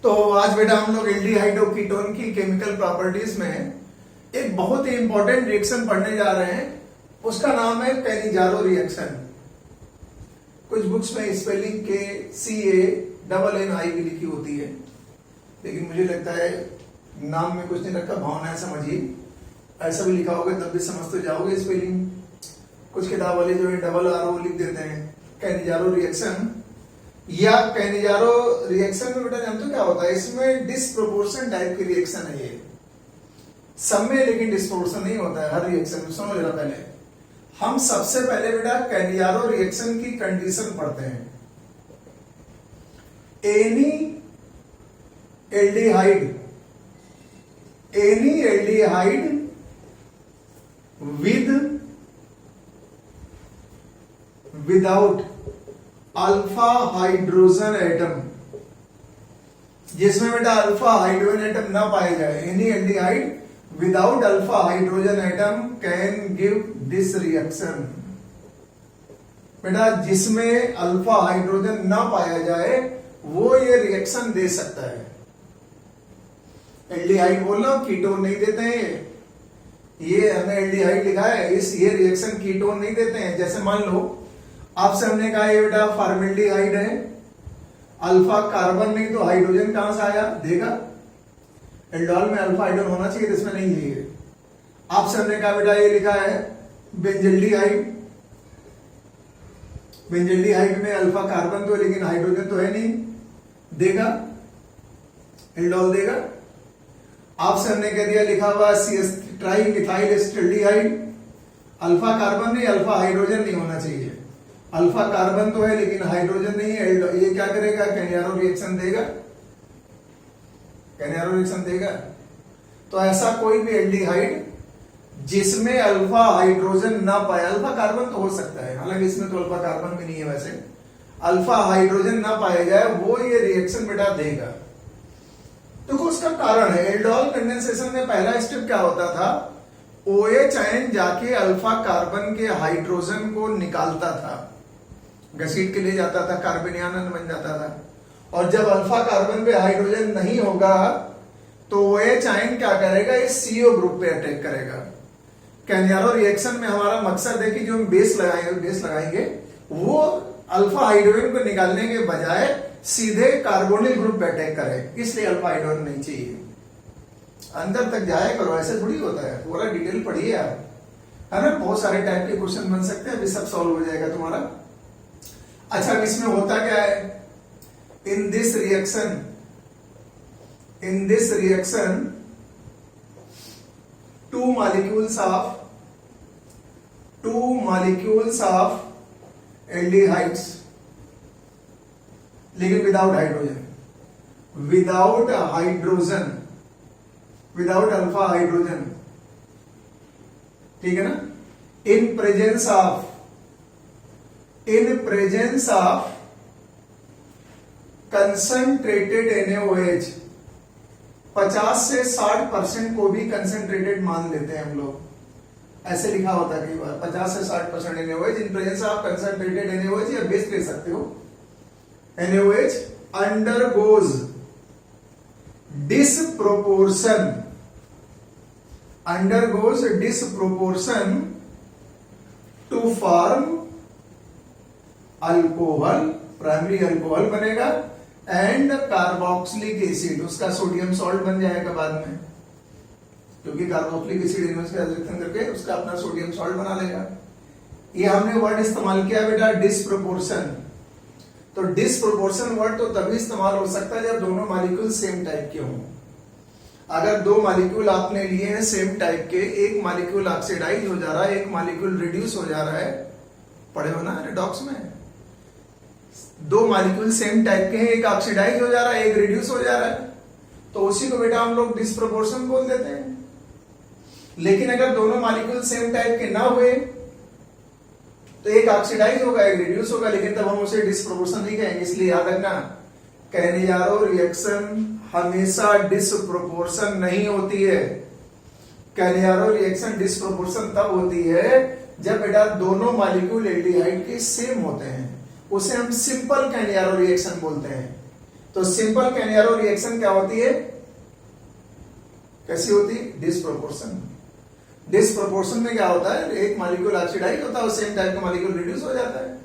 तो आज बेटा हम लोग एल्डिहाइड और कीटोन की केमिकल प्रॉपर्टीज में एक बहुत ही इंपॉर्टेंट रिएक्शन पढ़ने जा रहे हैं। उसका नाम है कैनिजारो रिएक्शन। कुछ बुक्स में स्पेलिंग के CANNI भी लिखी होती है, लेकिन मुझे लगता है नाम में कुछ नहीं रखा, भावना है समझिए। ऐसा भी लिखा होगा तब भी समझ तो जाओगे स्पेलिंग। कुछ किताब वाले जो है RRO लिख देते हैं कैनिजारो रिएक्शन। या कैनिजारो रिएक्शन में बेटा जानते हो क्या होता है? इसमें डिस्प्रोपोर्शन टाइप की रिएक्शन है ये सब में, लेकिन डिस्प्रोपोर्शन नहीं होता है हर रिएक्शन में। समझ लो पहले हम सबसे पहले बेटा कैनिजारो रिएक्शन की कंडीशन पढ़ते हैं। Any aldehyde without alpha hydrogen atom, जिसमें बेटा अल्फा हाइड्रोजन एटम ना पाए जाए, any aldehyde without alpha hydrogen atom can give this reaction. बेटा जिसमें अल्फा हाइड्रोजन ना पाया जाए वो ये रिएक्शन दे सकता है। एल्डिहाइड बोलना, कीटोन नहीं देते हैं। ये हमने एल्डिहाइड लिखा है, ये रिएक्शन कीटोन नहीं देते हैं। जैसे मान लो आपसे हमने कहा ये बेटा फॉर्मेल्डिहाइड है, अल्फा कार्बन नहीं तो हाइड्रोजन कहां से आया? देगा। एल्डोल में अल्फा हाइड्रोजन होना चाहिए, इसमें नहीं है। आपसे हमने कहा बेटा ये लिखा है बेंजल्डिहाइड, बेंजल्डिहाइड में अल्फा कार्बन तो है लेकिन हाइड्रोजन तो है नहीं, देगा। एल्डोल देगा। आपसे हमने कह दिया लिखा हुआ ट्राइमिथाइल एसिटाल्डिहाइड, अल्फा कार्बन नहीं अल्फा हाइड्रोजन नहीं होना चाहिए, अल्फा कार्बन तो है लेकिन हाइड्रोजन नहीं है। ये क्या करेगा? कैनिजारो रिएक्शन देगा। कैनिजारो रिएक्शन देगा। तो ऐसा कोई भी एल्डिहाइड जिसमें अल्फा हाइड्रोजन ना पाए, अल्फा कार्बन तो हो सकता है, हालांकि इसमें तो अल्फा कार्बन भी नहीं है वैसे, अल्फा हाइड्रोजन ना पाया जाए वो ये रिएक्शन बेटा देगा। तो उसका कारण है एल्डोल कंडेंसेशन में पहला स्टेप क्या होता था? OH आयन जाके अल्फा कार्बन के हाइड्रोजन को निकालता था, घसीट के ले जाता था, कार्बनियन बन जाता था। और जब अल्फा कार्बन पे हाइड्रोजन नहीं होगा तो OH आयन क्या करेगा? इस CO ग्रुप पे अटैक करेगा। कैनिजारो रिएक्शन में हमारा मकसद है कि जो हम बेस लगाएंगे वो अल्फा हाइड्रोजन को निकालने के बजाय सीधे कार्बोनिल ग्रुप पे अटैक करे, इसलिए अल्फा हाइड्रोजन नहीं चाहिए। अंदर तक जाया करो, ऐसे थोड़ी होता है, पूरा डिटेल पढ़िए आप, है ना। बहुत सारे टाइप के क्वेश्चन बन सकते हैं, अभी सब सॉल्व हो जाएगा तुम्हारा। अच्छा इसमें होता क्या है? In this reaction two molecules of aldehydes, लेकिन विदाउट अल्फा हाइड्रोजन, ठीक है ना। In presence of concentrated NaOH, 50 से 60% को भी कंसंट्रेटेड मान लेते हैं हम लोग, ऐसे लिखा होता है कई बार 50 से 60% NaOH। In presence of concentrated NaOH, या बेस ले सकते हो, NaOH undergoes disproportion to form alcohol, primary alcohol बनेगा, एंड कार्बोक्सिलिक एसिड, उसका सोडियम सॉल्ट बन जाएगा बाद में, क्योंकि कार्बोक्सिलिक एसिड रिएक्शन करके उसका अपना सोडियम सॉल्ट बना लेगा। ये हमने वर्ड इस्तेमाल किया बेटा डिस्प्रोपोर्शन। तो डिस्प्रोपोर्शन वर्ड तो तभी इस्तेमाल हो सकता है जब दोनों मॉलिक्यूल सेम टाइप के हों। अगर दो मॉलिक्यूल आपने लिए हैं सेम टाइप के, एक मॉलिक्यूल ऑक्सीडाइज हो जा रहा है, एक मॉलिक्यूल रिड्यूस हो जा रहा है, पढ़े हो ना रिडॉक्स में, दो मॉलिक्यूल सेम टाइप के हैं, एक ऑक्सीडाइज हो जा रहा है एक रिड्यूस हो जा रहा है, तो उसी को बेटा हम लोग डिस्प्रोपोर्शन बोल देते हैं। लेकिन अगर दोनों मॉलिक्यूल सेम टाइप के ना हुए तो एक ऑक्सीडाइज होगा एक रिड्यूस होगा, लेकिन तब हम उसे डिस्प्रोपोर्शन नहीं कहेंगे। इसलिए याद रखना कैनिजारो रिएक्शन हमेशा डिस्प्रोपोर्शन नहीं होती है। कैनिजारो रिएक्शन डिस्प्रोपोर्शन तब होती है जब बेटा दोनों मॉलिक्यूल एल्डिहाइड के सेम होते हैं, उसे हम सिंपल कैनिजारो रिएक्शन बोलते हैं। तो सिंपल कैनियारो रिएक्शन क्या होती है, कैसी होती है, डिसप्रोपोर्शन। डिसप्रोपोर्शन में क्या होता है, एक मॉलिक्यूल ऑक्सीडाइज होता है और सेम टाइप का मॉलिक्यूल रिड्यूस हो जाता है,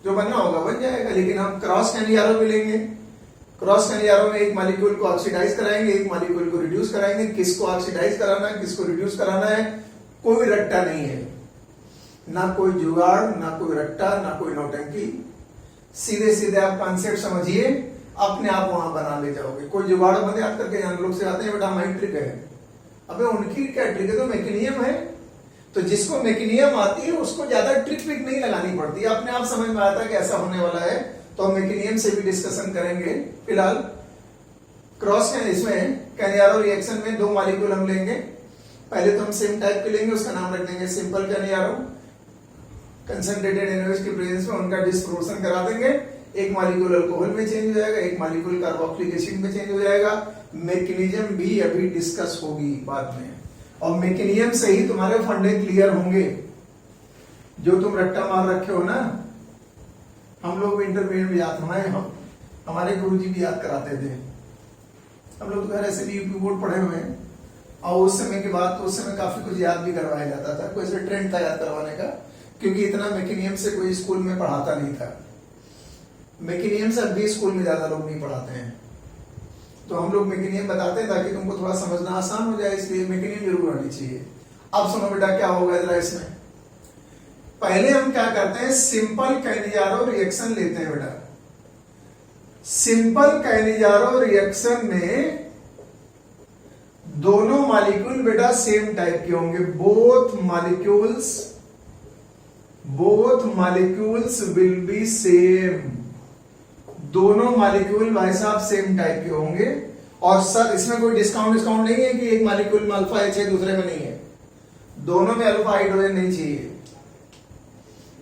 जो बनना होगा बन जाएगा। लेकिन हम क्रॉस कैनियारो भी लेंगे, क्रॉस कैनियारो में एक मॉलिक्यूल को ऑक्सीडाइज कराएंगे, एक मॉलिक्यूल को रिड्यूस कराएंगे। किसको ऑक्सीडाइज कराना है, किसको रिड्यूस कराना है, कोई रट्टा नहीं है, ना कोई जुगाड़, ना कोई रट्टा, ना कोई नौटंकी। सीधे सीधे आप कॉन्सेप्ट समझिए, अपने आप वहां बना ले जाओगे। कोई जुगाड़ मत याद करके जान, लोग से आते हैं बेटा हमारी ट्रिक है, अबे उनकी क्या ट्रिक है, तो मैकेनिज्म है। तो जिसको मैकेनिज्म आती है उसको ज्यादा ट्रिक विक नहीं लगानी पड़ती, अपने आप समझ में आता है कि ऐसा होने वाला है, तो हम मैकेनिज्म से भी डिस्कशन करेंगे। फिलहाल क्रॉस इसमें कैनियारो रिएक्शन में दो मॉलिक्यूल हम लेंगे, पहले तो हम सेम टाइप के लेंगे, उसका नाम रख देंगे सिंपल कैनियारो। कंसंट्रेटेड एनओएच के प्रेजेंस में उनका डिस्प्रोपोर्शन करा देंगे, एक मॉलिक्यूल अल्कोहल में चेंज हो जाएगा, एक मॉलिक्यूल कार्बोक्सिलिक एसिड में चेंज हो जाएगा। मैकेनिज्म भी अभी डिस्कस होगी बाद में, और मैकेनिज्म से ही तुम्हारे फंडे क्लियर होंगे। जो तुम रट्टा मार रखे हो ना, हम लोग इंटरमीडिएट में याद, हमारे गुरुजी भी याद कराते थे। हम लोग तो घर ऐसे भी यूपी बोर्ड पढ़े हुए हैं, और उस समय के बाद तो उस समय काफी कुछ याद भी करवाया जाता था, कोई ऐसा ट्रेंड था याद करवाने का, क्योंकि इतना मैकेनिज्म से कोई स्कूल में पढ़ाता नहीं था। मैकेनिज्म से अभी स्कूल में ज्यादा लोग नहीं पढ़ाते हैं, तो हम लोग मैकेनिज्म बताते हैं ताकि तुमको थोड़ा समझना आसान हो जाए, इसलिए मैकेनिज्म जरूर आनी चाहिए। अब सुनो बेटा क्या होगा जरा इसमें। पहले हम क्या करते हैं, सिंपल कैनियारो रिएक्शन लेते हैं बेटा। सिंपल कैनियारो रिएक्शन में दोनों मॉलिक्यूल बेटा सेम टाइप के होंगे, both molecules will be same. दोनों मॉलिक्यूल भाई साहब सेम टाइप के होंगे। और सर इसमें कोई डिस्काउंट नहीं है कि एक मॉलिक्यूल में अल्फा एच है दूसरे में नहीं है, दोनों में अल्फा हाइड्रोजन नहीं चाहिए।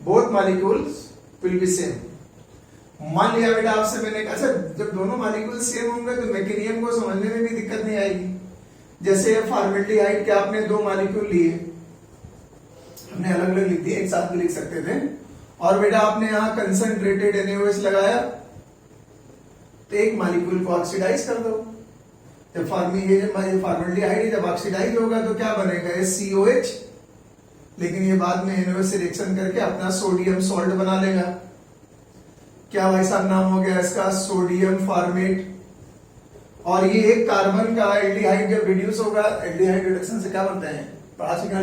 Both molecules will be same. मान लिया बेटा आपसे मैंने कहा, अच्छा जब दोनों मॉलिक्यूल सेम होंगे तो मैकेनिज्म को समझने में भी दिक्कत नहीं आएगी। जैसे फॉर्मेल्डिहाइड के आपने दो मॉलिक्यूल लिए, हमने अलग अलग लिख दिए, एक साथ भी लिख सकते थे, और बेटा आपने यहां कंसंट्रेटेड NaOH लगाया, तो एक मॉलिक्यूल को ऑक्सीडाइज कर दो। जब फॉर्मेल्डिहाइड जब ऑक्सीडाइज होगा तो क्या बनेगा, SCOH, लेकिन ये बाद में NaOH से रिएक्शन करके अपना सोडियम सॉल्ट बना लेगा। क्या भाई साहब नाम हो गया इसका, सोडियम फॉर्मेट। और ये एक कार्बन का एल्डिहाइड जब रिड्यूस होगा, एल्डिहाइड रिडक्शन से क्या बनता है, पढ़ा चुके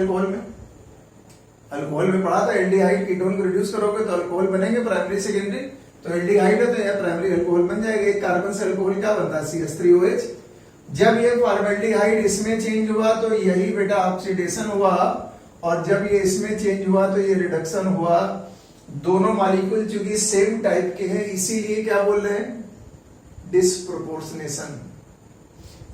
अल्कोहल में पढ़ा था, एल्डिहाइड कीटोन को रिड्यूस करोगे तो अल्कोहल बनेंगे, प्राइमरी सेकेंडरी, तो एल्डिहाइड है तो यह प्राइमरी अल्कोहल बन जाएगा। एक कार्बन से अल्कोहल क्या बनता है, CH3OH। जब ये फॉर्मेल्डिहाइड इसमें चेंज हुआ तो यही बेटा ऑक्सीडेशन हुआ, और जब ये इसमें चेंज हुआ तो ये रिडक्शन हुआ। दोनों मॉलिक्यूल चूंकि सेम टाइप के हैं, इसीलिए क्या बोल रहे हैं, डिसप्रोपोर्शनेशन।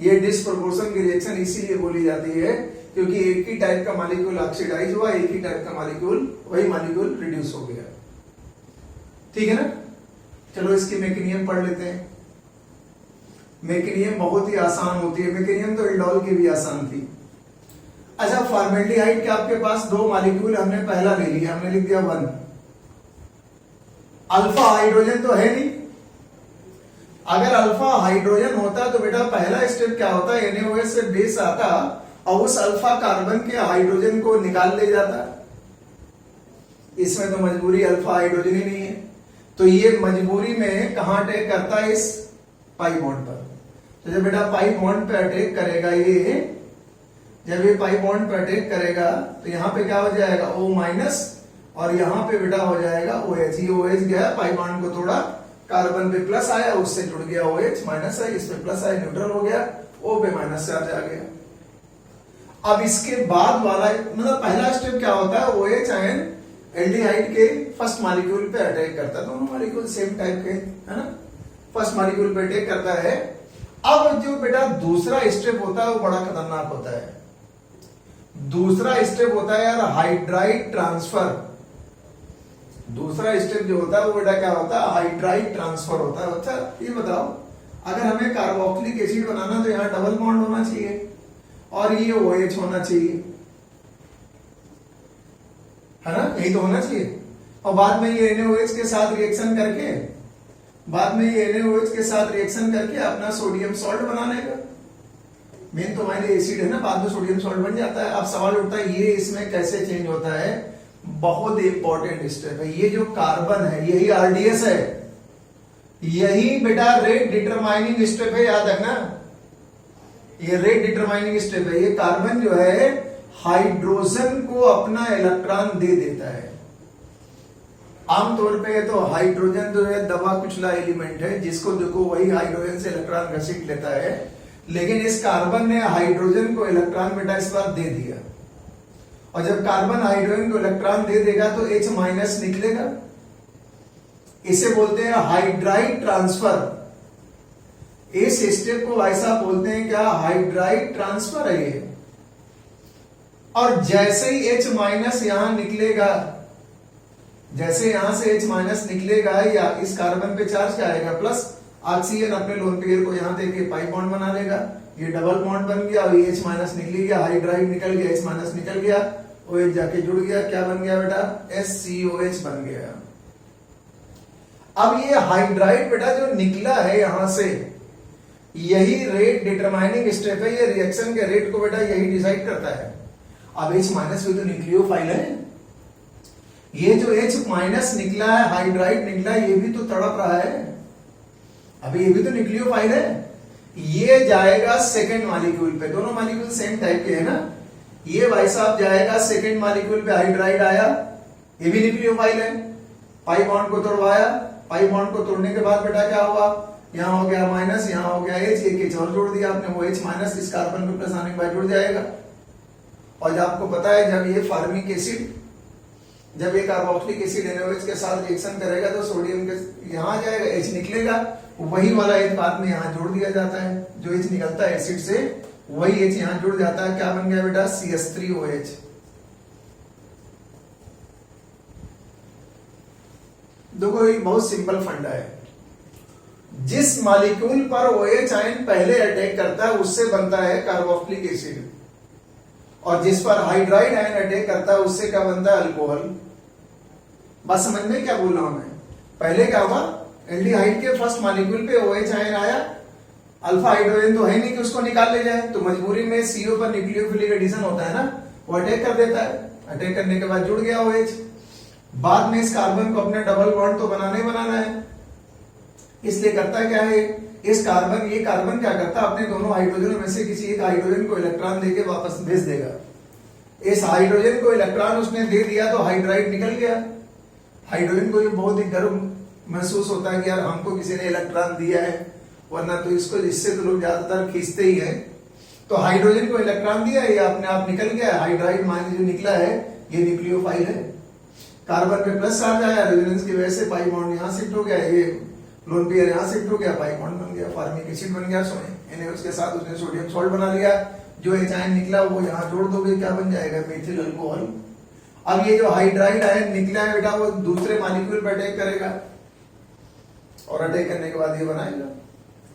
ये डिसप्रोपोर्शन की रिएक्शन इसीलिए बोली जाती है क्योंकि एक ही टाइप का मॉलिक्यूल ऑक्सीडाइज हुआ, एक ही टाइप का मॉलिक्यूल वही मॉलिक्यूल रिड्यूस हो गया। ठीक है ना, चलो इसकी मैकेनिज्म पढ़ लेते हैं। मैकेनिज्म बहुत ही आसान होती है, मैकेनिज्म तो एल्डोल की भी आसान थी। अच्छा फॉर्मेल्डिहाइड के आपके पास दो मॉलिक्यूल हमने पहला ले लिया, हमने लिख दिया 1। अल्फा हाइड्रोजन तो है नहीं, अगर अल्फा हाइड्रोजन होता तो बेटा पहला स्टेप क्या होता, NaOH से बेस आता और उस अल्फा कार्बन के हाइड्रोजन को निकाल ले जाता। इसमें तो मजबूरी अल्फा हाइड्रोजन ही नहीं है, तो ये मजबूरी में कहां अटैक करता है, इस पाई बॉन्ड पर। तो जब बेटा पाई बॉन्ड पे अटैक करेगा ये, जब ये पाई बॉन्ड पे अटैक करेगा तो यहां पे क्या हो जाएगा O-, और यहां पे बेटा हो जाएगा OH। ये OH गया पाई बॉन्ड को थोड़ा, कार्बन पे प्लस आया, उससे जुड़ गया OH, माइनस है, इस पे प्लस आया, न्यूट्रल हो गया, O पे माइनस चार्ज आ गया। अब इसके बाद वाला मतलब पहला स्टेप क्या होता है, OH आयन एल्डिहाइड के फर्स्ट मॉलिक्यूल पे अटैक करता है, दोनों मॉलिक्यूल सेम टाइप के है ना, फर्स्ट मॉलिक्यूल पे अटैक करता है। अब जो बेटा दूसरा स्टेप होता है वो बड़ा खतरनाक होता है। दूसरा स्टेप होता है यार हाइड्राइड ट्रांसफर। दूसरा स्टेप जो होता है वो बेटा क्या होता है, हाइड्राइड ट्रांसफर होता है। अच्छा ये बताओ, अगर हमें कार्बोक्सिलिक एसिड बनाना तो यहाँ डबल बॉन्ड होना चाहिए और ये OH होना चाहिए, है ना, यही तो होना चाहिए। और बाद में ये NaOH के साथ रिएक्शन करके बाद में ये NaOH के साथ रिएक्शन करके अपना सोडियम सॉल्ट बना लेगा। मेन तो हमारे एसिड है ना, बाद में सोडियम सॉल्ट बन जाता है। अब सवाल उठता है ये इसमें कैसे चेंज होता है। बहुत इंपॉर्टेंट स्टेप है। ये जो कार्बन है यही RDS है, यही बेटा रेट डिटरमाइनिंग स्टेप है, याद रखना। ये रेट डिटरमाइनिंग स्टेप है। ये कार्बन जो है हाइड्रोजन को अपना इलेक्ट्रॉन दे देता है। आमतौर पे तो हाइड्रोजन जो है दबा कुचला एलिमेंट है, जिसको देखो वही हाइड्रोजन से इलेक्ट्रॉन घसीट लेता है। लेकिन इस कार्बन ने हाइड्रोजन को इलेक्ट्रॉन बेटा इस बार दे दिया, और जब कार्बन हाइड्रोजन को इलेक्ट्रॉन दे देगा तो H माइनस निकलेगा। इसे बोलते हैं हाइड्राइड ट्रांसफर। इस स्टेप को ऐसा बोलते हैं क्या, हाइड्राइड ट्रांसफर है ये। और जैसे ही H माइनस यहां निकलेगा, जैसे यहां से H माइनस निकलेगा या इस कार्बन पे चार्ज क्या आएगा, प्लस। ऑक्सीजन अपने लोन पेयर को यहां देके पाई बॉन्ड बना लेगा, ये डबल बॉन्ड बन गया, और H माइनस निकल गया, हाइड्राइड निकल गया, H माइनस निकल गया, OH जाके जुड़ गया, क्या बन गया बेटा, SCOH बन गया। अब ये हाइड्राइड बेटा जो निकला है यहां से, यही रेट डिटरमाइनिंग स्टेप है। ये रिएक्शन के रेट को बेटा यही डिसाइड करता है। अब H माइनस भी तो न्यूक्लियोफाइल है। ये जो H माइनस निकला है, हाइड्राइड निकला है, ये भी तो तड़प रहा है। अभी ये भी तो न्यूक्लियोफाइल है। ये जाएगा सेकेंड मॉलिक्यूल पे, दोनों मॉलिक्यूल सेम टाइप के है ना। ये भाई साहब जाएगा सेकेंड मॉलिक्यूल पे, हाइड्राइड आया, ये भी न्यूक्लियोफाइल है। पाई बॉन्ड को तोड़वाया, पाई बॉन्ड को तोड़ने के बाद बेटा क्या हुआ, यहां हो गया माइनस, यहां हो गया H, एक H और जोड़ दिया आपने, वो H माइनस इस कार्बन पे प्लस आने के बाद जुड़ जाएगा। और जब आपको पता है जब ये फार्मिक एसिड, जब ये कार्बोक्सिलिक एसिड NaOH के साथ रिएक्शन करेगा तो सोडियम के यहां आ जाएगा, H निकलेगा, वही वाला H बाद में यहां जोड़ दिया जाता है। जो H निकलता है एसिड से वही H यहां जुड़ जाता है, क्या बन गया बेटा, CH3OH। देखो ये बहुत सिंपल फंडा है। जिस मॉलिक्यूल पर OH आयन पहले अटैक करता है उससे बनता है कार्बोक्सिलिक एसिड, और जिस पर हाइड्राइड आयन अटैक करता है उससे क्या बनता है, अल्कोहल। बस समझ में क्या बोल रहा हूं मैं। पहले क्या हुआ, एल्डिहाइड के फर्स्ट मॉलिक्यूल पे OH आयन आया, अल्फा हाइड्रोजन तो है नहीं कि उसको निकाल ले जाए, तो मजबूरी में CO पर न्यूक्लियोफिलिक एडिशन होता है ना, वो अटैक कर देता है। अटैक करने के बाद जुड़ गया OH। बाद में इस कार्बन को अपने डबल बॉन्ड तो बनाना ही बनाना है, इसलिए करता क्या है, ये कार्बन क्या करता है, अपने दोनों हाइड्रोजन में से किसी एक हाइड्रोजन को इलेक्ट्रॉन देके वापस भेज देगा। इस हाइड्रोजन को इलेक्ट्रॉन उसने दे दिया तो हाइड्राइड निकल गया। हाइड्रोजन को ये बहुत ही गर्व महसूस होता है कि यार हमको किसी ने इलेक्ट्रॉन दिया है, वरना तो इससे तो लोग ज्यादातर खींचते ही है। तो हाइड्रोजन को इलेक्ट्रॉन दिया, ये अपने आप निकल गया। हाइड्राइड माइनस जो निकला है ये न्यूक्लियोफाइल है। कार्बन पे प्लस चार्ज आया, रेजोनेंस की वजह से पाई बॉन्ड यहां शिफ्ट हो गया, ये लोन पेयर यहां शिफ्ट हो गया, पाई बॉन्ड बन गया, फार्मिक एसिड बन गया। NaOH के साथ उसने सोडियम सॉल्ट बना लिया। जो H आयन निकला वो यहां जोड़ दोगे, क्या बन जाएगा, मेथिल अल्कोहल। अब ये जो हाइड्राइड आयन निकला है बेटा वो दूसरे मॉलिक्यूल पर अटैक करेगा, और अटैक करने के बाद ये बनाएगा।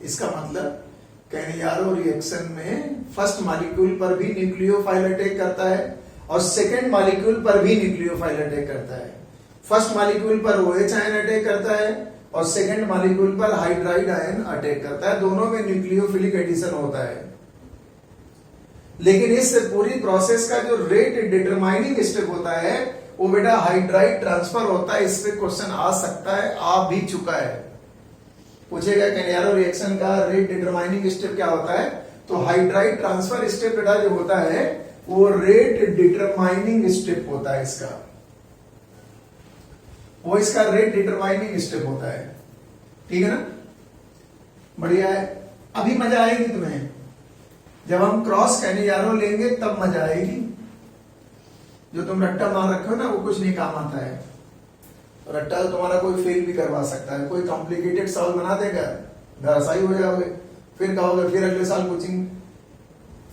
इसका मतलब कैनियारो रिएक्शन में फर्स्ट मॉलिक्यूल पर भी न्यूक्लियोफाइल अटैक करता है, और सेकेंड मॉलिक्यूल पर भी न्यूक्लियोफाइल अटैक करता है। फर्स्ट मॉलिक्यूल पर OH आयन अटैक करता है, और सेकेंड मॉलिक्यूल पर हाइड्राइड आयन अटैक करता है। दोनों में न्यूक्लियोफिलिक एडिशन होता है। लेकिन इस पूरी प्रोसेस का जो रेट डिटरमाइनिंग स्टेप होता है वो बेटा हाइड्राइड ट्रांसफर होता है। इस पे क्वेश्चन आ सकता है, आ भी चुका है। पूछेगा कैनियारो रिएक्शन का रेट डिटरमाइनिंग स्टेप क्या होता है, तो हाइड्राइड ट्रांसफर स्टेप बेटा जो होता है वो रेट डिटरमाइनिंग स्टेप होता है। वो इसका रेट डिटरमाइनिंग स्टेप होता है। ठीक है ना, बढ़िया है। अभी मजा आएगी तुम्हें, जब हम क्रॉस कैनियारो लेंगे तब मजा आएगी। जो तुम रट्टा मार रखे हो ना वो कुछ नहीं काम आता है। रट्टा तो तुम्हारा कोई फेल भी करवा सकता है, कोई कॉम्प्लिकेटेड सवाल बना देगा, धराशायी हो जाओगे, फिर कहोगे फिर अगले साल कोचिंग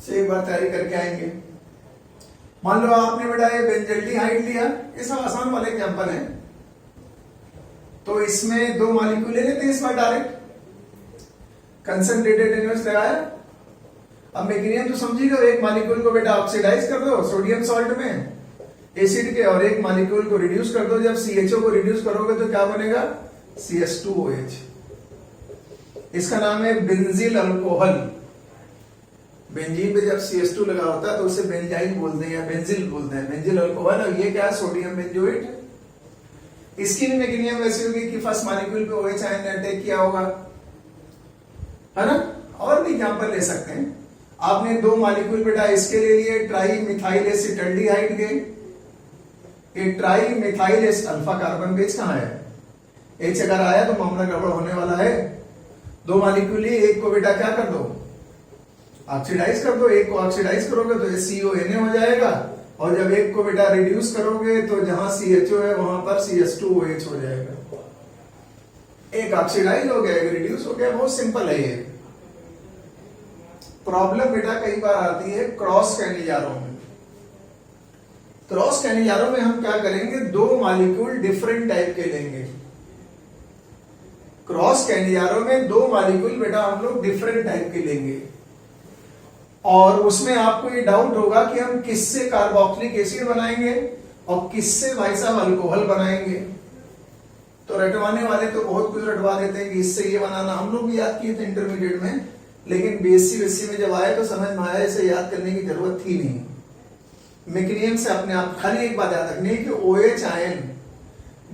से एक बार तैयारी करके आएंगे। मान लो आपने बेटा ये बेंजल्डिहाइड लिया, ये सब आसान वाले एग्जांपल है, तो इसमें दो मॉलिक्यूल ले लेते हैं इस बार डायरेक्ट, कंसंट्रेटेड NaOH लगाया। अब मैग्नीशियम तो समझिएगा, एक मॉलिक्यूल को बेटा ऑक्सीडाइज कर दो सोडियम सॉल्ट में एसिड के, और एक मॉलिक्यूल को रिड्यूस कर दो। जब CHO को रिड्यूस करोगे तो क्या बनेगा, CH2OH। इसका नाम है बेंजील अल्कोहल। बेंजीन पे जब CH2 लगा होता है तो उसे बेंजाइल बोलते हैं या बेंजिल बोलते हैं, बेंजिल अल्कोहल। और ये क्या है? Sodium benzoate. इसकी भी मैकेनिज्म वैसी होगी कि फर्स्ट मॉलिक्यूल पे OH आयन ने अटैक किया होगा, है ना। और भी एग्जांपल ले सकते हैं। आपने दो मॉलिक्यूल बेटा इसके ले लिए, ट्राई मिथाइल एसिटल्डिहाइड के। ये tri methyl alpha carbon base कहां है? H अगर आया तो मामला गड़बड़ होने वाला है। दो मॉलिक्यूल ही, एक को बेटा क्या कर दो? ऑक्सीडाइज कर दो। एक को ऑक्सीडाइज करोगे तो CONA हो जाएगा, और जब एक को बेटा रिड्यूस करोगे तो जहां CHO है वहां पर CH2OH हो जाएगा। एक ऑक्सीडाइज हो गया, एक रिड्यूस हो गया। बहुत सिंपल है ये। प्रॉब्लम बेटा कई बार आती है क्रॉस कैनिजारों में। क्रॉस कैनिजारों में हम क्या करेंगे? दो मॉलिक्यूल डिफरेंट टाइप के लेंगे। क्रॉस कैनिजारों में दो मॉलिक्यूल बेटा हम लोग डिफरेंट टाइप के लेंगे, और उसमें आपको ये डाउट होगा कि हम किससे कार्बोक्सिलिक एसिड बनाएंगे और किससे भाई साहब अल्कोहल बनाएंगे। तो रटवाने वाले तो बहुत कुछ रटवा देते हैं कि इससे ये बनाना। हम लोग भी याद किए थे इंटरमीडिएट में, लेकिन BSc में जब आए तो समझ में आया इसे याद करने की जरूरत थी नहीं। मैकेनिज्म से अपने आप खाली एक बात याद रखनी है कि OH आयन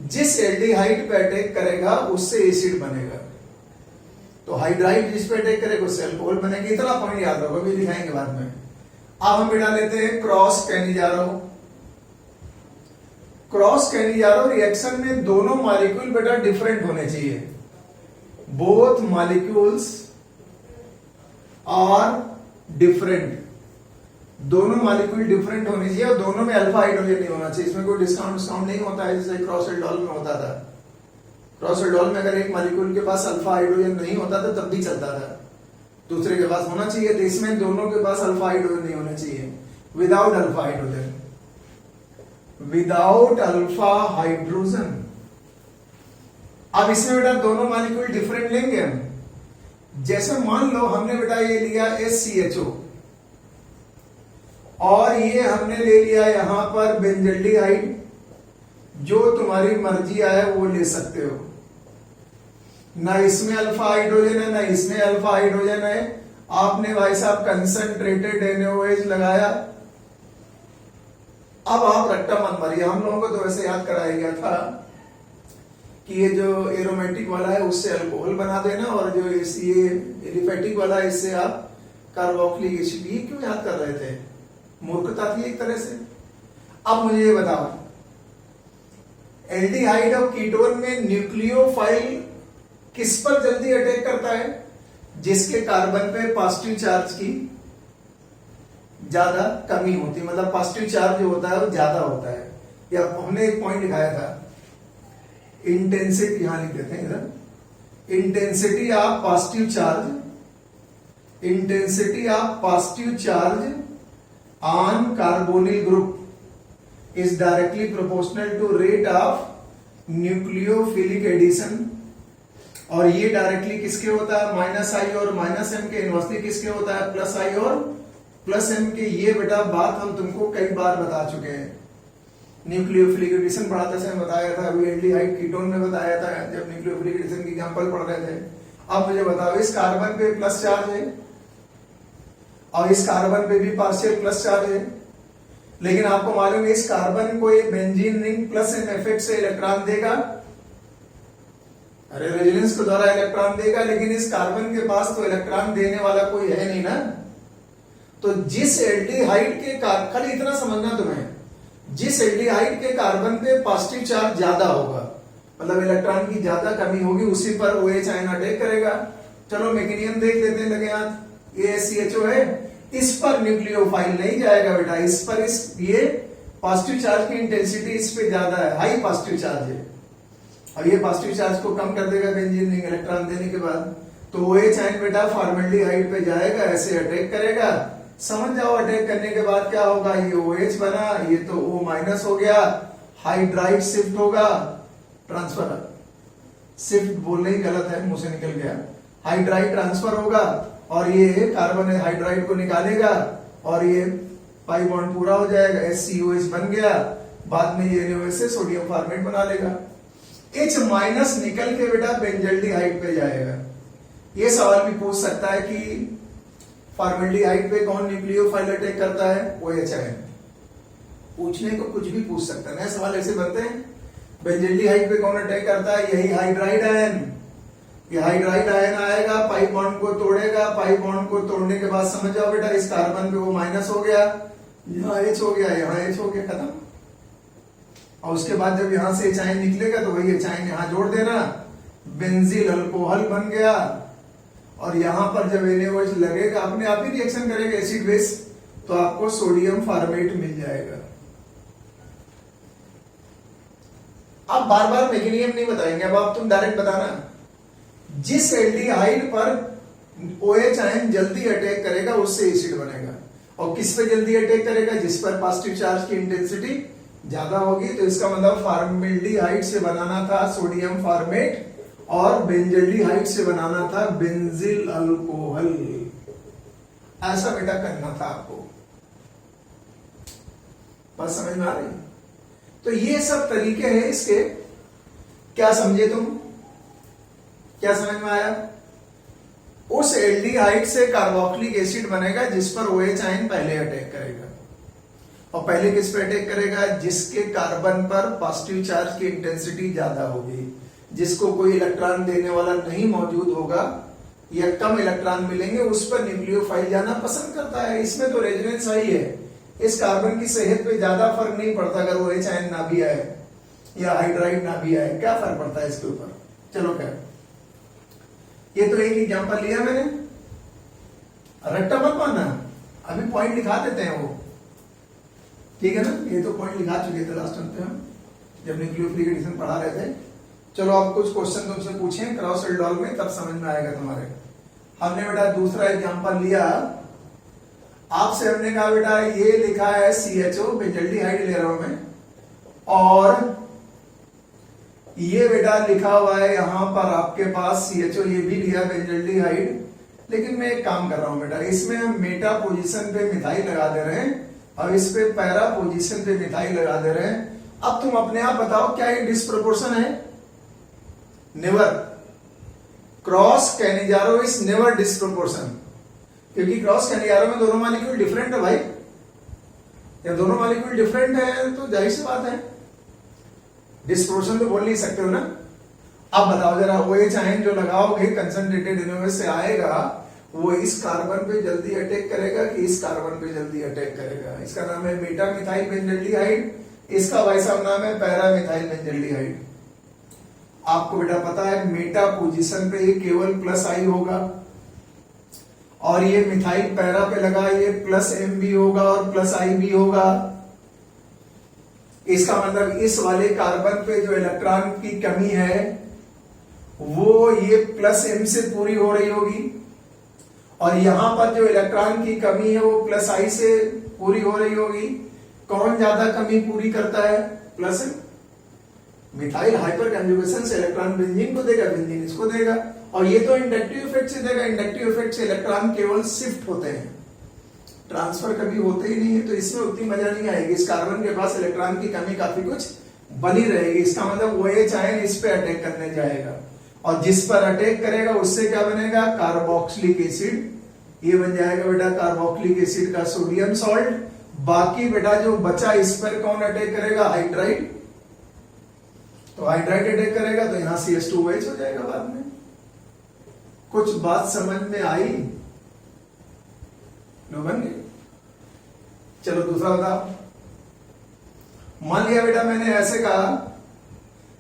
जिस एल्डिहाइड पे अटैक करेगा उससे एसिड बनेगा, तो हाइड्राइड जिस पे अटैक करेगा उससे अल्कोहल बनेगा। इतना पॉइंट याद रखो, भी दिखाएंगे बाद में। अब हम बेटा लेते हैं cross Cannizzaro. Cross Cannizzaro reaction में दोनों मॉलिक्यूल बेटा डिफरेंट होने चाहिए। Both molecules are different. दोनों मॉलिक्यूल डिफरेंट होने चाहिए और दोनों में अल्फा हाइड्रोजन नहीं होना चाहिए। इसमें कोई डिस्काउंट नहीं होता है जैसे क्रॉस एल्डोल में होता था। क्रॉस एल्डोल में अगर एक मॉलिक्यूल के पास अल्फा हाइड्रोजन नहीं होता था तब भी चलता था, दूसरे के पास होना चाहिए। तो इसमें दोनों के पास अल्फा हाइड्रोजन नहीं होना चाहिए। Without alpha hydrogen, without alpha hydrogen. अब इसमें बेटा दोनों मॉलिक्यूल डिफरेंट लेंगे हम। जैसे मान लो हमने बेटा ये लिया SCHO और ये हमने ले लिया यहां पर बेंजल्डिहाइड। जो तुम्हारी मर्जी आए वो ले सकते हो, ना इसमें अल्फा हाइड्रोजन है ना इसमें अल्फा हाइड्रोजन है। आपने भाई साहब कंसंट्रेटेड NaOH लगाया। अब आप रट्टा मत मारिए, हम लोगों को तो वैसे याद कराया गया था कि ये जो एरोमेटिक वाला है उससे अल्कोहल बना देना, और जो ये एलिफेटिक वाला है इससे आप कार्बोक्सिलिक एसिड। ये क्यों याद कर रहे थे? मूर्खता थी एक तरह से। अब मुझे ये बताओ, एल्डिहाइड और कीटोन में न्यूक्लियोफाइल किस पर जल्दी अटैक करता है? जिसके कार्बन पे पॉजिटिव चार्ज की ज्यादा कमी होती है, मतलब पॉजिटिव चार्ज जो होता है वो ज्यादा होता है। या हमने एक पॉइंट दिखाया था, इंटेंसिटी, यहां लिख देते हैं इधर, intensity of positive charge, intensity of positive charge on carbonyl group is directly proportional to rate of nucleophilic addition। और ये डायरेक्टली किसके होता है? -I और -M के। इनवर्सली किसके होता है? +I और +M के। ये बेटा बात हम तुमको कई बार बता चुके हैं। न्यूक्लियोफिलिक एडिशन पढ़ाते समय बताया था, अभी एल्डिहाइड कीटोन में बताया था जब न्यूक्लियोफिलिक एडिशन की एग्जांपल पढ़ रहे थे। अब मुझे बताओ, इस कार्बन पे प्लस चार्ज है और इस कार्बन पे भी पार्शियल प्लस चार्ज है, लेकिन आपको मालूम है इस कार्बन को ये बेंजीन रिंग +M इफेक्ट से इलेक्ट्रॉन देगा। अरे रेजोनेंस के द्वारा इलेक्ट्रॉन देगा, लेकिन इस कार्बन के पास तो इलेक्ट्रॉन देने वाला कोई है नहीं ना। तो जिस एल्डिहाइड के खाली इतना समझना तुम्हें, जिस एल्डिहाइड के कार्बन पे पॉजिटिव चार्ज ज्यादा होगा, मतलब इलेक्ट्रॉन की ज्यादा कमी होगी, उसी पर OH आयन अटैक करेगा। चलो मैकेनिज्म देख लेते हैं, लगे हाथ। ये SCHO है, इस पर न्यूक्लियोफाइल नहीं जाएगा बेटा, इस पर ये पॉजिटिव चार्ज की इंटेंसिटी इस पे ज्यादा है, हाई पॉजिटिव चार्ज है, और ये पॉजिटिव चार्ज को कम कर देगा बेंजीन रिंग इलेक्ट्रॉन देने के बाद। तो OH आयन बेटा फॉर्मल्डिहाइड पे जाएगा, ऐसे अटैक करेगा। समझ जाओ अटैक करने के बाद क्या होगा? ये OH बना, ये तो O- हो गया, हाइड्राइड शिफ्ट होगा, ट्रांसफर, शिफ्ट बोलना ही गलत है, मुंह से निकल गया। हाइड्राइड ट्रांसफर होगा और ये कार्बन हाइड्राइड को निकालेगा और ये पाई बॉन्ड पूरा हो जाएगा, HCOH बन गया। बाद में ये NaOH से सोडियम फॉर्मेट बना लेगा। H- निकल के बेटा बेंजल्डिहाइड पे जाएगा। ये सवाल भी पूछ सकता है कि फॉर्मेल्डिहाइड पे कौन न्यूक्लियोफाइल अटैक करता है, OH आयन। पूछने को कुछ भी पूछ सकता है, नए सवाल ऐसे बनते हैं। बेंजल्डिहाइड पे कौन अटैक करता है, यही हाइड्राइड आयन। ये हाइड्राइड आयन आएगा, पाई बॉन्ड को तोड़ेगा, पाई बॉन्ड को तोड़ने के बाद समझ जाओ बेटा इस कार्बन पे वो माइनस हो गया, यहाँ H हो गया, यहाँ H हो गया, खत्म। और उसके बाद जब यहां से H आयन निकलेगा तो वही H आयन यहां जोड़ देना, बेंजील अल्कोहल बन गया। और यहां पर जब NaOH लगेगा अपने आप ही रिएक्शन करेगा एसिड बेस, तो आपको सोडियम फॉर्मेट मिल जाएगा। आप बार बार मैकेनिज्म नहीं बताएंगे, अब आप तुम डायरेक्ट बताना। जिस एल्डिहाइड पर OH आयन जल्दी अटैक करेगा उससे एसिड बनेगा। और किस पे जल्दी अटैक करेगा, जिस पर पॉजिटिव चार्ज की इंटेंसिटी ज्यादा होगी। तो इसका मतलब फॉर्मेल्डिहाइड से बनाना था सोडियम फॉर्मेट और बेंजल्डिहाइड से बनाना था बेंजिल अल्कोहल। ऐसा बेटा करना था आपको, बस समझ में आ रही। तो ये सब तरीके हैं इसके, क्या समझे तुम, क्या समझ में आया। उस एल्डिहाइड से कार्बोक्सिलिक एसिड बनेगा जिस पर OH आयन पहले अटैक करेगा। और पहले किस पे अटैक करेगा, जिसके कार्बन पर पॉजिटिव चार्ज की इंटेंसिटी ज्यादा होगी, जिसको कोई इलेक्ट्रॉन देने वाला नहीं मौजूद होगा या कम इलेक्ट्रॉन मिलेंगे, उस पर न्यूक्लियोफाइल जाना पसंद करता है। इसमें तो रेजोनेंस सही है, इस कार्बन की सेहत पे ज्यादा फर्क नहीं पड़ता अगर OH आयन ना भी आए या हाइड्राइड ना भी आए, क्या फर्क पड़ता है इसके ऊपर। चलो क्या, ये तो एक एग्जांपल लिया मैंने, रट्टा मत मानना, अभी पॉइंट लिखा देते हैं वो, ठीक है ना। ये तो पॉइंट लिखा चुके थे लास्ट टाइम पे हम जब न्यूक्लियोफिलिक एडिशन पढ़ा रहे थे। चलो आप कुछ क्वेश्चन तुमसे पूछे क्रॉस एल्डोल में, तब समझ में आएगा तुम्हारे। हमने बेटा दूसरा एग्जांपल लिया, आपसे हमने कहा बेटा ये लिखा है CHO बेंजल्डिहाइड ले रहा हूं मैं, और ये बेटा लिखा हुआ है यहां पर आपके पास CHO, ये भी लिया बेंजल्डिहाइड। लेकिन मैं एक काम कर रहा हूं बेटा, इसमें हम मेटा पोजीशन पे मिथाइल लगा दे रहे हैं और इस पे पैरा पोजीशन पे मिथाइल लगा दे रहे हैं। अब तुम अपने आप बताओ क्या ये डिस्प्रोपोर्शन है, never. Cross Cannizzaro is never disproportion, क्योंकि क्रॉस कैनिजारो में दोनों मॉलिक्यूल डिफरेंट है भाई। जब दोनों मॉलिक्यूल डिफरेंट है तो जाहिर सी बात है डिस्प्रोपोर्शन तो बोल नहीं सकते हो ना। अब बताओ जरा, OH आयन जो लगाओगे कंसंट्रेटेड NaOH से आएगा, वो इस कार्बन पे जल्दी अटैक करेगा कि इस कार्बन पे जल्दी अटैक करेगा। इसका नाम है मेटा मिथाइल बेंजल्डिहाइड, इसका भाई साहब नाम है पैरा मिथाइल बेंजल्डिहाइड। आपको बेटा पता है मेटा पोजीशन पे ये केवल +I होगा, और ये मिथाइल पैरा पे लगा ये +M भी होगा और +I भी होगा। इसका मतलब इस वाले कार्बन पे जो इलेक्ट्रॉन की कमी है वो ये +M से पूरी हो रही होगी, और यहां पर जो इलेक्ट्रॉन की कमी है वो +I से पूरी हो रही होगी। कौन ज्यादा कमी पूरी करता है, +M। मिथाइल हाइपर कंजुगेशन से इलेक्ट्रॉन बेंजीन को देगा, बेंजीन इसको देगा, और ये तो इंडक्टिव इफेक्ट से देगा। इंडक्टिव इफेक्ट से इलेक्ट्रॉन केवल शिफ्ट होते हैं, ट्रांसफर कभी होते ही नहीं है, तो इसमें उतनी मजा नहीं आएगी। इस कार्बन के पास इलेक्ट्रॉन की कमी काफी कुछ बनी रहेगी। इसका मतलब OH आयन इस पे अटैक करने जाएगा, और जिस पर अटैक करेगा उससे क्या बनेगा, कार्बोक्सिलिक एसिड। ये बन जाएगा बेटा कार्बोक्सिलिक एसिड का सोडियम सॉल्ट। बाकी बेटा जो बचा इस पर कौन अटैक करेगा, हाइड्राइड। तो हाइड्राइड अटैक करेगा तो यहां CH2OH हो जाएगा बाद में। कुछ बात समझ में आई, लो बन गए। चलो दूसरा बताओ। मान लिया बेटा मैंने ऐसे कहा,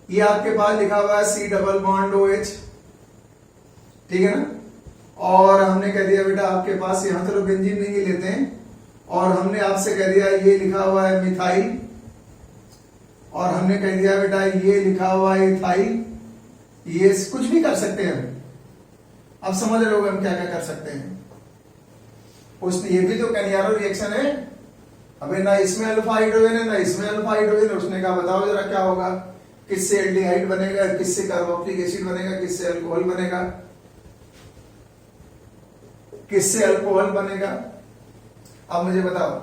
ये आपके पास लिखा हुआ है C⋅OH, ठीक है ना, और हमने कह दिया बेटा आपके पास यहां चलो बेंजीन नहीं लेते हैं, और हमने आपसे कह दिया ये लिखा हुआ है मिथाइल, और हमने कह दिया बेटा ये लिखा हुआ है इथाइल। ये कुछ भी कर सकते हैं हम, अब समझ रहे हो हम क्या क्या कर सकते हैं। उसने ये भी तो कैनियारो रिएक्शन है, अबे ना इसमें अल्फा हाइड्रोजन है ना इसमें अल्फा हाइड्रोजन है। उसने कहा बताओ जरा क्या होगा, किससे एल्डिहाइड बनेगा, किससे कार्बोक्सिलिक एसिड बनेगा, किससे अल्कोहल बनेगा, किससे अल्कोहल बनेगा। अब मुझे बताओ,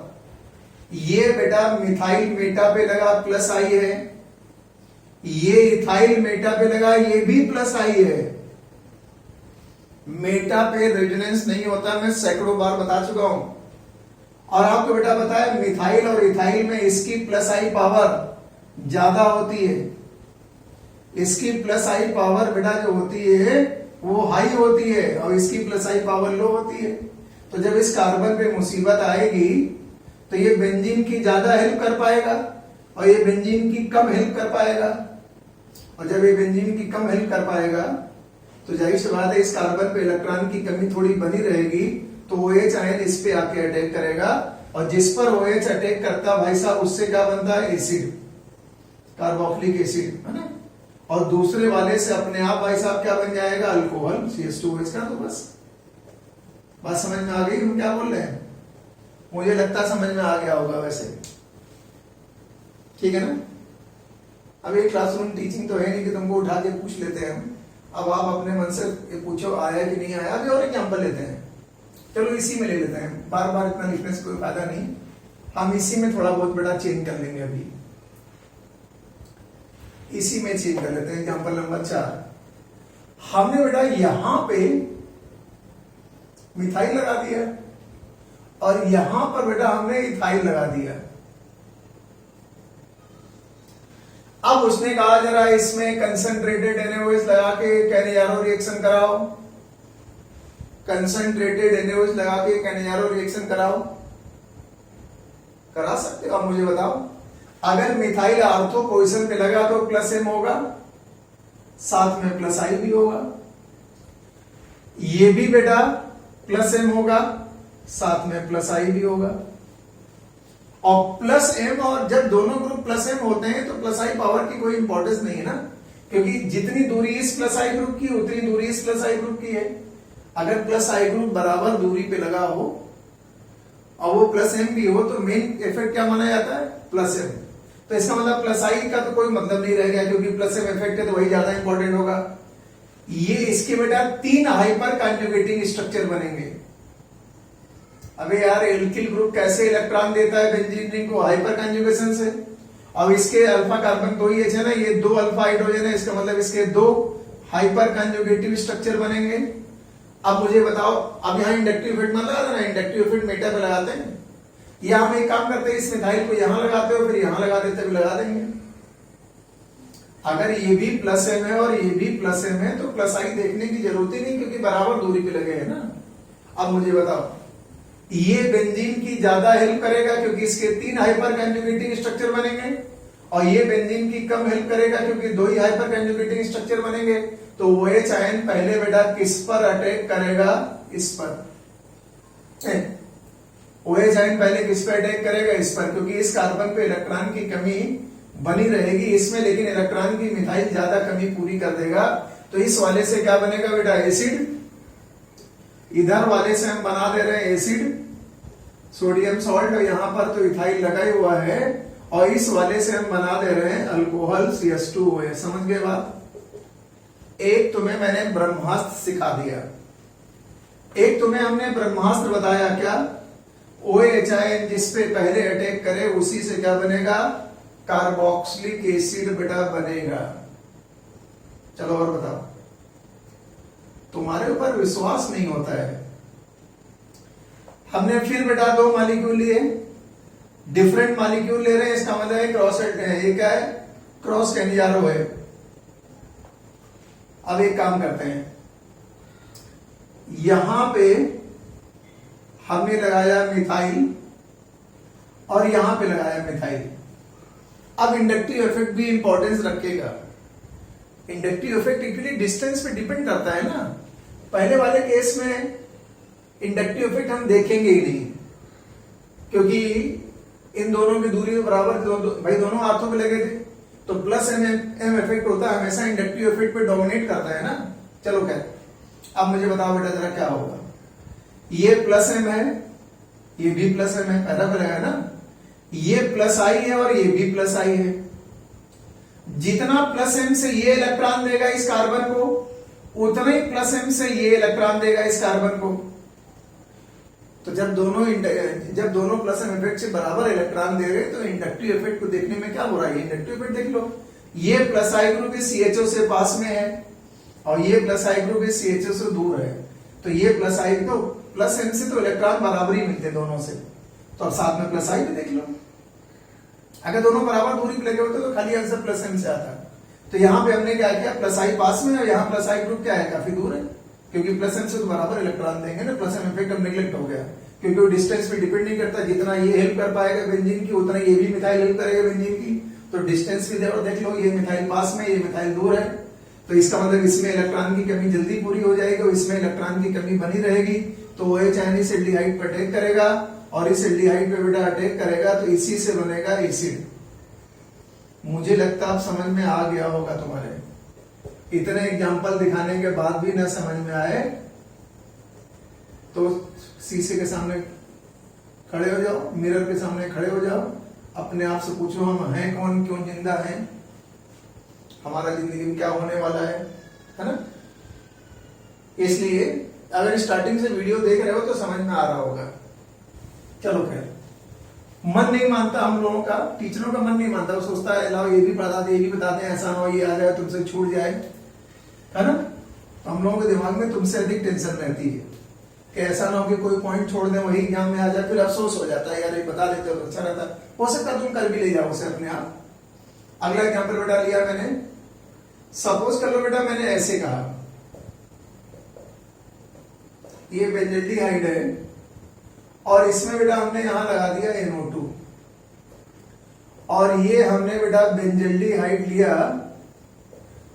ये बेटा मिथाइल मेटा पे लगा +I है, ये इथाइल मेटा पे लगा ये भी +I है। मेटा पे रेजोनेंस नहीं होता, मैं सैकड़ों बार बता चुका हूं। और आपको बेटा पता है मिथाइल और इथाइल में इसकी प्लस आई पावर ज्यादा होती है, इसकी प्लस आई पावर बेटा जो होती है वो हाई होती है और इसकी प्लस आई पावर लो होती है। तो जब इस कार्बन पे मुसीबत आएगी तो ये बेंजीन की ज्यादा हेल्प कर पाएगा और ये बेंजीन की कम हेल्प कर पाएगा। और जब ये बेंजीन की कम हेल्प कर पाएगा तो जाहिर सी बात है इस कार्बन पे इलेक्ट्रॉन की कमी थोड़ी बनी रहेगी, तो OH आयन इस पे आके अटैक करेगा और जिस पर OH अटैक करता भाई साहब उससे क्या बनता है, एसिड, कार्बोक्सिलिक एसिड, है ना। और दूसरे वाले से अपने आप भाई साहब क्या बन जाएगा, अल्कोहल CH2OH का। तो बस बात समझ में आ गई हम क्या बोल रहे हैं? मुझे लगता समझ में आ गया होगा वैसे, ठीक है ना। अब ये क्लासरूम टीचिंग तो है नहीं कि तुमको उठा के पूछ लेते हैं हम। अब आप अपने मन से पूछो आया कि नहीं आया। अभी और एग्जाम्पल लेते हैं, चलो इसी में ले लेते हैं, बार बार इतना लिखने से कोई फायदा नहीं, हम इसी में थोड़ा बहुत बेटा चेंज कर लेंगे। अभी इसी में चेंज कर लेते हैं। एग्जाम्पल नंबर 4, हमने बेटा यहां पे मिथाइल लगा दिया और यहां पर बेटा हमने इथाइल लगा दिया। अब उसने कहा जरा इसमें कंसंट्रेटेड NaOH लगा के कैनेजारो रिएक्शन कराओ, कंसंट्रेटेड NaOH लगा के कैनेजारो रिएक्शन कराओ। करा सकते हो आप, मुझे बताओ। अगर मिथाइल आर्थो पोजीशन पे लगा तो प्लस M होगा, साथ में प्लस I भी होगा। ये भी बेटा प्लस M होगा, साथ में प्लस I भी होगा। और प्लस M, और जब दोनों ग्रुप प्लस M होते हैं तो प्लस I पावर की कोई इंपॉर्टेंस नहीं है ना, क्योंकि जितनी दूरी इस प्लस I ग्रुप की उतनी दूरी इस प्लस I ग्रुप की है। अगर प्लस I ग्रुप बराबर दूरी पे लगा हो और वो प्लस M भी हो तो मेन इफेक्ट क्या माना जाता है, प्लस M। तो इसका मतलब प्लस I का तो कोई मतलब नहीं रह गया, क्योंकि प्लस M इफेक्ट है तो वही ज्यादा इंपॉर्टेंट होगा। ये इसके बेटा 3 हाइपर कॉन्जुगेटिंग स्ट्रक्चर बनेंगे। अबे यार एल्किल ग्रुप कैसे इलेक्ट्रॉन देता है बेंजीन रिंग को, हाइपर कॉन्जुगेशन से। अब इसके अल्फा कार्बन 2 ही है ना, ये 2 अल्फा हाइड्रोजन है, इसका मतलब इसके 2 हाइपर कॉन्जुगेटिव स्ट्रक्चर बनेंगे। अब मुझे बताओ, अब यहाँ इंडक्टिव इफेक्ट मत लगा देना, इंडक्टिव इफेक्ट मेटा पे लगाते हैं, या हम एक काम करते हैं इस मिथाइल को यहां लगाते हो फिर यहां लगा देते, भी लगा देंगे। अगर ये भी प्लस M है और ये भी प्लस M है तो प्लस I देखने की जरूरत ही नहीं, क्योंकि बराबर दूरी पे लगे हैं ना। अब मुझे बताओ, ये बेंजीन की ज्यादा हेल्प करेगा क्योंकि इसके 3 हाइपर कॉन्जुगेटिंग स्ट्रक्चर बनेंगे, और ये बेंजीन की कम हेल्प करेगा क्योंकि 2 ही हाइपर कॉन्जुगेटिंग स्ट्रक्चर बनेंगे। तो OH आयन पहले बेटा किस पर अटैक करेगा, इस पर। OH आयन पहले किस पर अटैक करेगा, इस पर, क्योंकि इस कार्बन पे इलेक्ट्रॉन की कमी बनी रहेगी इसमें, लेकिन इलेक्ट्रॉन की मिथाइल ज्यादा कमी पूरी कर देगा। तो इस वाले से क्या बनेगा बेटा, एसिड। इधर वाले से हम बना दे रहे हैं एसिड, सोडियम सॉल्ट, और यहां पर तो इथाइल लगा ही हुआ है, और इस वाले से हम बना दे रहे हैं अल्कोहल CH2OH। समझ गए बात? एक तुम्हें मैंने ब्रह्मास्त्र सिखा दिया, एक तुम्हें हमने ब्रह्मास्त्र बताया क्या, OH आयन जिस पे पहले अटैक करे उसी से क्या बनेगा, कार्बोक्सिलिक एसिड बेटा बनेगा। चलो और बताओ, तुम्हारे ऊपर विश्वास नहीं होता है। हमने फिर बेटा 2 मॉलिक्यूल लिए, डिफरेंट मॉलिक्यूल ले रहे हैं, इसका मतलब है क्रॉस, ये क्या है, क्रॉस कैनेजारो है। अब एक काम करते हैं, यहां पे हमने लगाया मिथाइल और यहां पे लगाया मिथाइल। अब इंडक्टिव इफेक्ट भी इंपॉर्टेंस रखेगा। इंडक्टिव इफेक्ट एक्चुअली डिस्टेंस पे डिपेंड करता है ना। पहले वाले केस में इंडक्टिव इफेक्ट हम देखेंगे ही नहीं, क्योंकि इन दोनों की दूरी बराबर, भाई दोनों हाथों पे लगे थे, तो प्लस M इफेक्ट होता है हमेशा इंडक्टिव इफेक्ट पे डोमिनेट करता है ना। चलो क्या, अब मुझे बताओ बेटा जरा क्या होगा। ये प्लस M है, ये भी प्लस M है, पैदा पे लगा ना, ये प्लस I है और ये भी प्लस I है। जितना प्लस M से ये इलेक्ट्रॉन देगा इस कार्बन को, उतना ही प्लस M से ये इलेक्ट्रॉन देगा इस कार्बन को। तो जब दोनों प्लस M इफेक्ट से बराबर इलेक्ट्रॉन दे रहे तो इंडक्टिव इफेक्ट को देखने में क्या बुराई है, इंडक्टिव इफेक्ट देख लो। ये प्लस I ग्रुप इस CHO से पास में है और ये प्लस I ग्रुप इस CHO से दूर है, तो ये प्लस आई, तो प्लस एन से तो इलेक्ट्रॉन बराबरी मिलते दोनों से, तो अब साथ में प्लस आई भी देख लो। अगर दोनों बराबर दूरी पे लगे होते तो खाली आंसर प्लस एन से आता। तो यहाँ पे हमने क्या किया, प्लस आई पास में, और यहाँ प्लस आई ग्रुप क्या है, काफी दूर है, क्योंकि प्लस एन से तो बराबर इलेक्ट्रॉन देंगे ना। प्लस एन इफेक्ट अब निगलेक्ट हो गया, क्योंकि वो डिस्टेंस पे डिपेंड नहीं करता। जितना ये हेल्प कर पाएगा बेंजीन की, उतना ये भी मिथाइल हेल्प करेगा बेंजीन की। तो डिस्टेंस भी देख लो, ये मिथाइल पास में, ये मिथाइल दूर है, तो इसका मतलब इसमें इलेक्ट्रॉन की कमी जल्दी पूरी हो जाएगी और इसमें इलेक्ट्रॉन की कमी बनी रहेगी। तो OH आयन इस एल्डिहाइड पर अटैक करेगा और इस एल्डिहाइड पे बेटा अटैक करेगा, तो इसी से बनेगा एसिड। मुझे लगता अब समझ में आ गया होगा तुम्हारे। इतने एग्जाम्पल दिखाने के बाद भी ना समझ में आए तो शीशे के सामने खड़े हो जाओ, मिरर के सामने खड़े हो जाओ, अपने आप से पूछो हम हैं कौन, क्यों जिंदा हैं, हमारा जिंदगी में क्या होने वाला है ना। इसलिए अगर स्टार्टिंग से वीडियो देख रहे हो तो समझ में आ रहा होगा। चलो खैर, मन नहीं मानता हम लोगों का, टीचरों का मन नहीं मानता, वो सोचता है लाओ ये भी बता दे, ये भी बता दे, ऐसा ना हो ये आ जाए तुमसे छूट जाए, है ना। तो हम लोगों के दिमाग में तुमसे अधिक टेंशन रहती है कि ऐसा ना हो कि कोई पॉइंट छोड़ दे वही एग्जाम में आ जाए, फिर अफसोस हो जाता है, यार ये बता देते हो अच्छा रहता। हो सकता है तुम कर भी ले जाओ उसे अपने आप। अगला एग्जाम्पल बेटा लिया मैंने, सपोज कर लो बेटा मैंने ऐसे कहा, ये बेंजल्डिहाइड है और इसमें बेटा हमने यहां लगा दिया NO2, और ये हमने बेटा बेंजल्डिहाइड लिया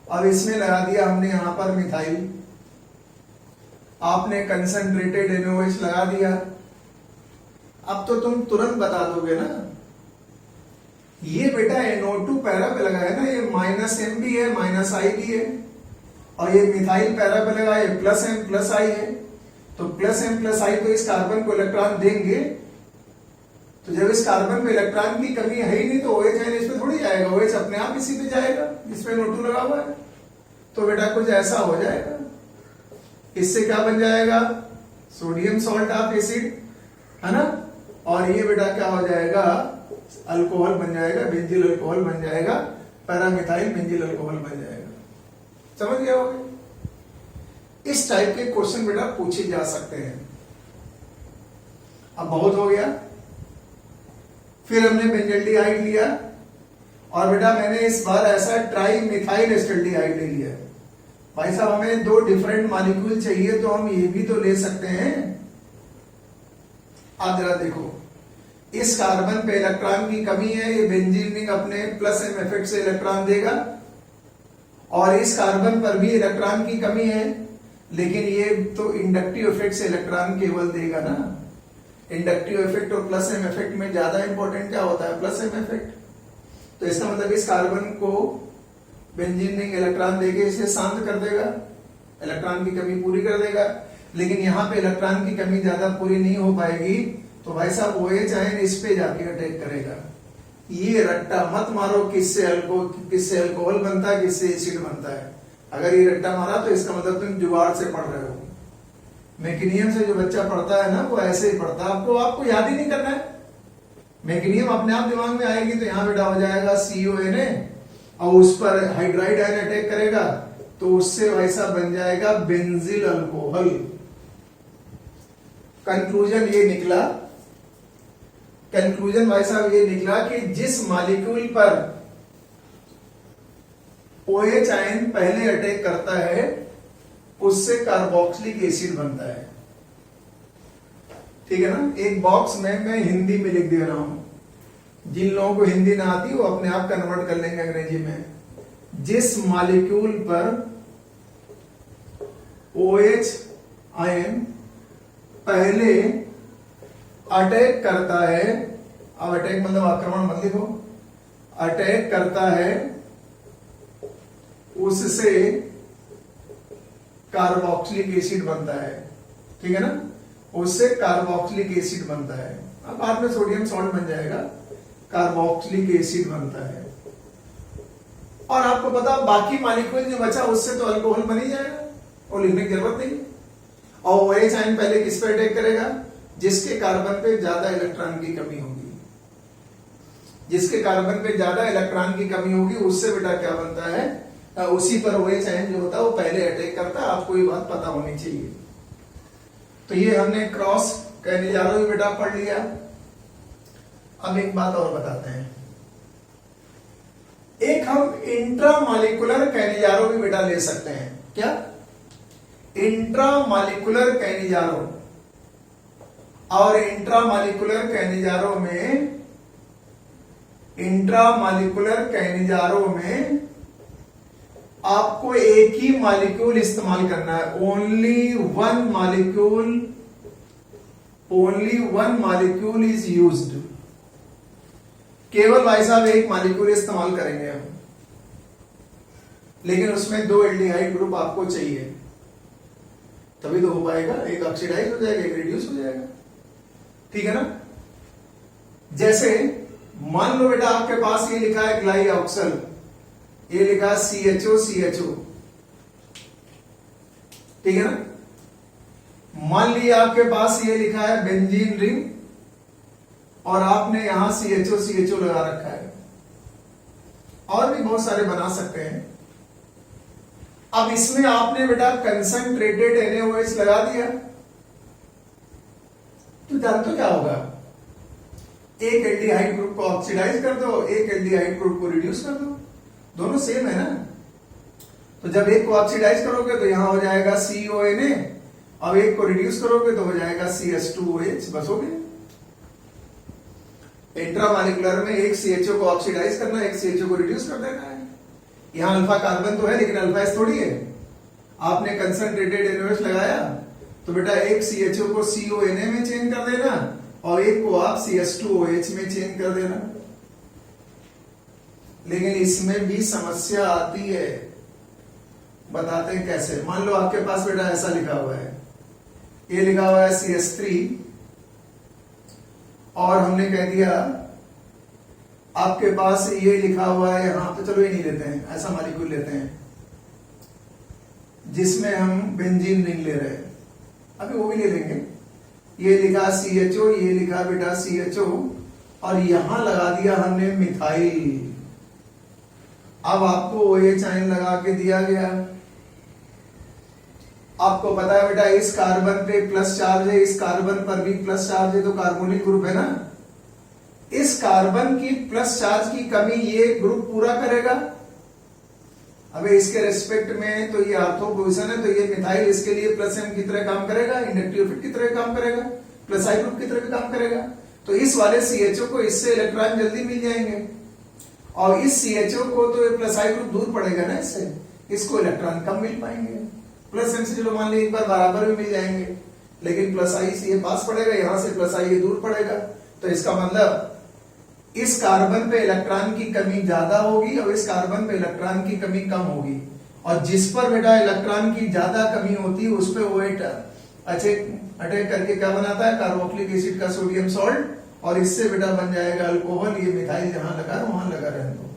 और इसमें लगा दिया हमने यहां पर मिथाइल। आपने कंसंट्रेटेड NaOH लगा दिया। अब तो तुम तुरंत बता दोगे ना, ये बेटा NO2 पैरा पे लगा है ना, ये -M भी है -I भी है, और ये मिथाइल पैरा पे लगा है +M+I है। तो +M+I तो इस कार्बन को इलेक्ट्रॉन देंगे, तो जब इस कार्बन पे इलेक्ट्रॉन की कमी है ही नहीं तो OH आयन इस पे थोड़ी जाएगा, OH अपने आप इसी पे जाएगा जिसपे NO2 लगा हुआ है। तो बेटा कुछ ऐसा हो जाएगा, इससे क्या बन जाएगा, सोडियम सॉल्ट ऑफ एसिड, है ना। और ये बेटा क्या हो जाएगा, अल्कोहल बन जाएगा, बेंजिल अल्कोहल बन जाएगा, पैरामिथाइल बेंजिल अल्कोहल बन जाएगा। समझ गया होगा। इस टाइप के क्वेश्चन बेटा पूछे जा सकते हैं। अब बहुत हो गया, फिर हमने बेंजल्डिहाइड लिया और बेटा मैंने इस बार ऐसा ट्राई मिथाइल एस्टल्डिहाइड ले लिया। भाई साहब हमें 2 डिफरेंट मॉलिक्यूल चाहिए तो हम ये भी तो ले सकते हैं। अब जरा देखो, इस कार्बन पे इलेक्ट्रॉन की कमी है, ये बेंजीन अपने +M इफेक्ट से इलेक्ट्रॉन देगा, और इस कार्बन पर भी इलेक्ट्रॉन की कमी है, लेकिन ये तो इंडक्टिव इफेक्ट से इलेक्ट्रॉन केवल देगा ना। इंडक्टिव इफेक्ट और +M इफेक्ट में ज्यादा इंपॉर्टेंट क्या होता है, +M इफेक्ट। तो इसका मतलब इस कार्बन को बेंजीन इलेक्ट्रॉन देके इसे शांत कर देगा, इलेक्ट्रॉन की कमी पूरी कर देगा। लेकिन यहाँ पे इलेक्ट्रॉन की कमी ज्यादा पूरी नहीं हो पाएगी, तो भाई साहब OH आयन इस पे जाके अटैक करेगा। ये रट्टा मत मारो किससे अल्कोहल बनता है, किससे एसिड बनता है। अगर ये रट्टा मारा तो इसका मतलब तुम जुगाड़ से पढ़ रहे हो। मैकेनियम से जो बच्चा पढ़ता है ना वो ऐसे ही पढ़ता है, आपको याद ही नहीं करना है। मैकेनियम अपने आप दिमाग में आएगी तो यहाँ बेटा हो जाएगा CONA, और उस पर हाइड्राइड आयन अटैक करेगा तो उससे वैसा बन जाएगा बेंजिल अल्कोहल। कंक्लूजन भाई साहब ये निकला कि जिस मॉलिक्यूल पर OH आयन पहले अटैक करता है उससे कार्बोक्सिलिक एसिड बनता है। ठीक है ना। एक बॉक्स में मैं हिंदी में लिख दे रहा हूं, जिन लोगों को हिंदी ना आती वो अपने आप कन्वर्ट कर लेंगे अंग्रेजी में। जिस मॉलिक्यूल पर OH आयन पहले अटैक करता है, अब अटैक मतलब आक्रमण मत लिखो, अटैक करता है, उससे कार्बोक्सिलिक एसिड बनता है। ठीक है ना, उससे कार्बोक्सिलिक एसिड बनता है। अब बाद में सोडियम सॉल्ट बन जाएगा, कार्बोक्सिलिक एसिड बनता है। और आपको पता बाकी मॉलिक्यूल जो बचा उससे तो अल्कोहल बन ही जाएगा, और लिखने की जरूरत नहीं। और OH आयन पहले किस पे अटैक करेगा, जिसके कार्बन पे ज्यादा इलेक्ट्रॉन की कमी होगी। जिसके कार्बन पे ज्यादा इलेक्ट्रॉन की कमी होगी उससे बेटा क्या बनता है, उसी पर OH आयन जो होता है वो पहले अटैक करता है। आपको ये बात पता होनी चाहिए। तो ये हमने क्रॉस कैनिजारो भी बेटा पढ़ लिया। अब एक बात और बताते हैं, एक हम इंट्रामॉलिक्यूलर कैनिजारो भी बेटा ले सकते हैं। क्या? Intramolecular Cannizzaro. और इंट्रामॉलिक्यूलर कैनिजारो में आपको एक ही मॉलिक्यूल इस्तेमाल करना है। Only one molecule is used. केवल भाई साहब एक मॉलिक्यूल इस्तेमाल करेंगे हम, लेकिन उसमें 2 एल्डिहाइड ग्रुप आपको चाहिए, तभी तो हो पाएगा। एक ऑक्सीडाइज हो जाएगा, एक रिड्यूस हो जाएगा, ठीक है ना। जैसे मान लो बेटा आपके पास ये लिखा है ग्लाइऑक्सल, ये लिखा है CHO, ठीक है ना। मान लिया आपके पास ये लिखा है बेंजीन रिंग और आपने यहां CHO लगा रखा है। और भी बहुत सारे बना सकते हैं। अब इसमें आपने बेटा कंसंट्रेटेड NaOH लगा दिया, तो जानते हो क्या होगा? एक एल्डिहाइड ग्रुप को ऑक्सीडाइज कर दो, एक एल्डिहाइड ग्रुप को रिड्यूस कर दो, दोनों सेम है ना। तो जब एक को ऑक्सीडाइज करोगे तो यहां हो जाएगा CONA, अब एक को रिड्यूस करोगे तो हो जाएगा CH2OH, बस हो गया। इंट्रामॉलिक्यूलर में एक CHO को ऑक्सीडाइज करना है, एक CHO को रिड्यूस कर देना है। यहां अल्फा कार्बन तो है, लेकिन अल्फा एस थोड़ी है। आपने कंसंट्रेटेड NaOH लगाया तो बेटा एक CHO को CONA में चेंज कर देना और एक को आप CH2OH में चेंज कर देना। लेकिन इसमें भी समस्या आती है, बताते हैं कैसे। मान लो आपके पास बेटा ऐसा लिखा हुआ है, ये लिखा हुआ है CH3 और हमने कह दिया आपके पास ये लिखा हुआ है यहां, तो चलो ये नहीं लेते हैं, ऐसा मॉलिक्यूल लेते हैं जिसमें हम बेंजीन रिंग ले रहे हैं, अभी वो भी ले लेंगे। ये लिखा CHO, ये लिखा बेटा CHO और यहां लगा दिया हमने मिथाइल। अब आपको OH आयन लगा के दिया गया। आपको पता है बेटा इस कार्बन पे प्लस चार्ज है, इस कार्बन पर भी प्लस चार्ज है, तो कार्बोनिल ग्रुप है ना। इस कार्बन की प्लस चार्ज की कमी ये ग्रुप पूरा करेगा। अब इसके रेस्पेक्ट में तो ये आर्थो पोजीशन है, तो ये मिथाइल इसके लिए प्लस M की तरह काम करेगा, इंडक्टिव इफेक्ट की तरह काम करेगा, प्लस आई ग्रुप की तरह भी काम करेगा। तो इस वाले CHO को इससे इलेक्ट्रॉन जल्दी मिल जाएंगे और इस CHO को तो ये प्लस आई ग्रुप दूर पड़ेगा ना इससे, इसको इलेक्ट्रॉन कम मिल पाएंगे। प्लस M से चलो मान लीजिए एक बार बराबर भी मिल जाएंगे, लेकिन प्लस आई से ये पास पड़ेगा, यहां से प्लस आई ये दूर पड़ेगा। तो इसका मतलब इस कार्बन पे इलेक्ट्रॉन की कमी ज्यादा होगी और इस कार्बन पे इलेक्ट्रॉन की कमी कम होगी। और जिस पर बेटा इलेक्ट्रॉन की ज्यादा कमी होती है उस पे वो अटैक करके क्या बनाता है, कार्बोक्सिलिक एसिड का सोडियम सॉल्ट, और इससे बेटा बन जाएगा अल्कोहल। ये मिथाइल जहां लगा वहां लगा रहने दो।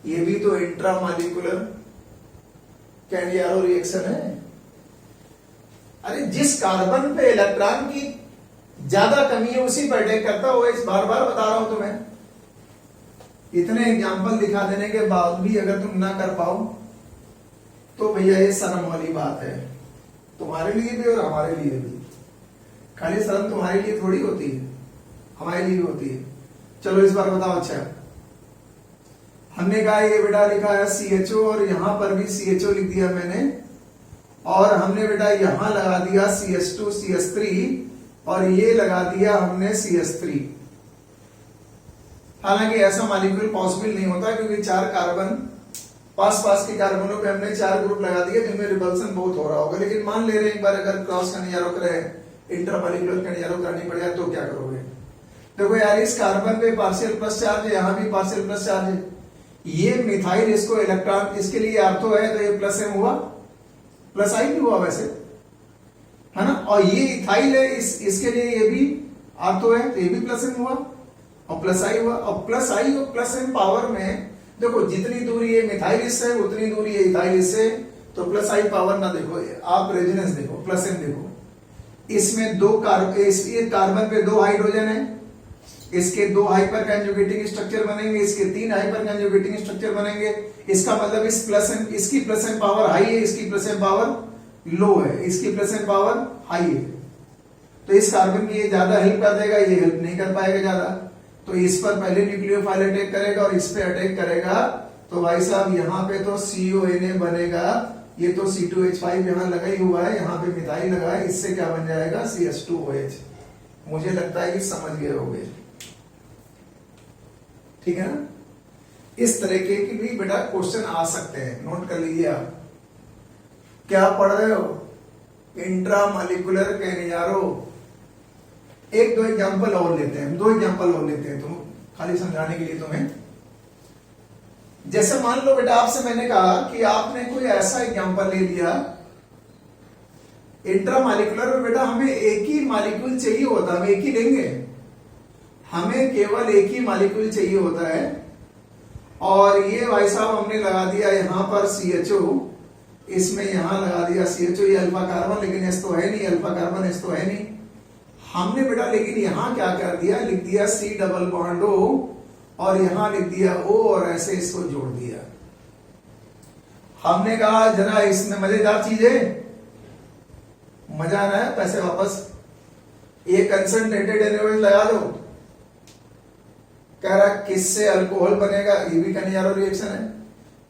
ये भी तो इंट्रामॉलिक्यूलर कैनिजारो रिएक्शन है। अरे जिस कार्बन पे इलेक्ट्रॉन की ज्यादा कमी है उसी पर अटैक करता हो, इस बार बार बता रहा हूं तुम्हें। इतने एग्जाम्पल दिखा देने के बाद भी अगर तुम ना कर पाओ तो भैया ये शर्म वाली बात है, तुम्हारे लिए भी और हमारे लिए भी। खाली शर्म तुम्हारे लिए थोड़ी होती है, हमारे लिए होती है। चलो इस बार बताओ। अच्छा हमने कहा ये बेटा लिखा है CHO और यहां पर भी CHO लिख दिया मैंने, और हमने बेटा यहां लगा दिया CH2 CH3 और ये लगा दिया हमने CH3। हालांकि ऐसा मॉलिक्यूल पॉसिबल नहीं होता क्योंकि 4 कार्बन पास के कार्बनों पे हमने 4 ग्रुप लगा दिए, जिनमें रिपल्सन बहुत हो रहा होगा। लेकिन मान ले रहे एक बार अगर क्रॉस कैनिजारो करे, इंटरमॉलिक्यूलर कैनिजारो करनी पड़े तो क्या करोगे? देखो यार इस कार्बन पे पार्शियल प्लस चार्ज है, यहां भी पार्शियल प्लस चार्ज है। ये मिथाइल इसको इलेक्ट्रॉन, इसके लिए आर्थो है तो ये प्लस M हुआ, प्लस आई भी हुआ वैसे, है ना। और ये इथाइल है, इसके लिए ये भी आर्थो है तो ये भी प्लस M हुआ और प्लस आई हुआ। और प्लस आई और प्लस M पावर में देखो जितनी दूरी है मिथाइल इससे उतनी दूरी है इथाइल इससे, तो प्लस आई पावर ना देखो, आप रेजोनेंस देखो, प्लस M देखो। इसमें कार्बन पे 2 हाइड्रोजन है, इसके 2 हाइपर कंजुगेटिंग स्ट्रक्चर बनेंगे, इसके 3 हाइपर कंजुगेटिंग स्ट्रक्चर बनेंगे। इसका मतलब इस प्लस M, इसकी प्लस M पावर हाई है, इसकी प्लस M पावर लो है, इसकी प्रेजेंट पावर हाई है, तो इस कार्बन की ये ज्यादा हेल्प कर देगा, ये हेल्प नहीं कर पाएगा ज्यादा, तो इस पर पहले न्यूक्लियोफाइल अटैक करेगा और इस पे अटैक करेगा, तो भाई साहब यहाँ पे तो CONA बनेगा, ये तो C2H5 यहाँ लगा ही हुआ है, यहाँ पे मिथाइल लगा है, इससे क्या बन जाएगा CH2OH। मुझे लगता है कि समझ गए होंगे, ठीक है ना। इस तरह के भी बेटा क्वेश्चन आ सकते हैं, नोट कर लीजिए आप। क्या पढ़ रहे हो? इंट्रामॉलिक्यूलर कैनियारो। एक दो एग्जांपल और लेते हैं, दो एग्जांपल और लेते हैं, तुम खाली समझाने के लिए तुम्हें। जैसे मान लो बेटा आपसे मैंने कहा कि आपने कोई ऐसा एग्जांपल ले लिया, इंट्रामॉलिक्यूलर में बेटा हमें एक ही मॉलिक्यूल चाहिए होता है, हम एक ही लेंगे, हमें केवल एक ही मॉलिक्यूल चाहिए होता है, और ये भाई साहब हमने लगा दिया यहां पर CHO, इसमें यहां लगा दिया CHO, ये अल्फा कार्बन, लेकिन एस तो है नहीं, अल्फा कार्बन एस तो है नहीं हमने बेटा, लेकिन यहां क्या कर दिया, लिख दिया C डबल बॉन्ड O, और यहां लिख दिया O, और ऐसे इसको जोड़ दिया। हमने कहा जरा इसमें मजेदार चीज है, मजा आ रहा है, पैसे वापस, ये कंसंट्रेटेड एनोवेज लगा दो, कह रहा किससे अल्कोहल बनेगा, ये भी कैनियारो रिएक्शन है,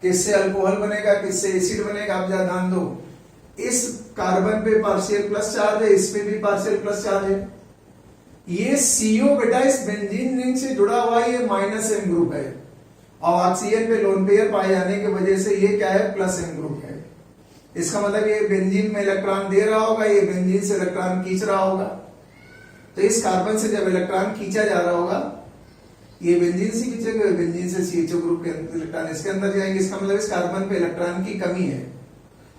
किससे अल्कोहल बनेगा, किससे एसिड बनेगा, आप जरा ध्यान दो, इस कार्बन पे पार्शियल प्लस चार्ज है, इस पे भी पार्शियल प्लस चार्ज है, ये CO बेटा इस बेंजीन रिंग से जुड़ा हुआ ये -M ग्रुप है, और ऑक्सीजन पे लोन पेयर पाए जाने की वजह से ये क्या है, +M ग्रुप है। इसका मतलब ये बेंजीन में इलेक्ट्रॉन दे रहा होगा, ये बेंजीन से इलेक्ट्रॉन खींच रहा होगा, तो इस कार्बन से जब इलेक्ट्रॉन खींचा जा रहा होगा, ये बेंजीन से खींचेगा, बेंजीन से CHO ग्रुप के इलेक्ट्रॉन इसके अंदर जाएंगे, इसका मतलब इस कार्बन पे इलेक्ट्रॉन की कमी है,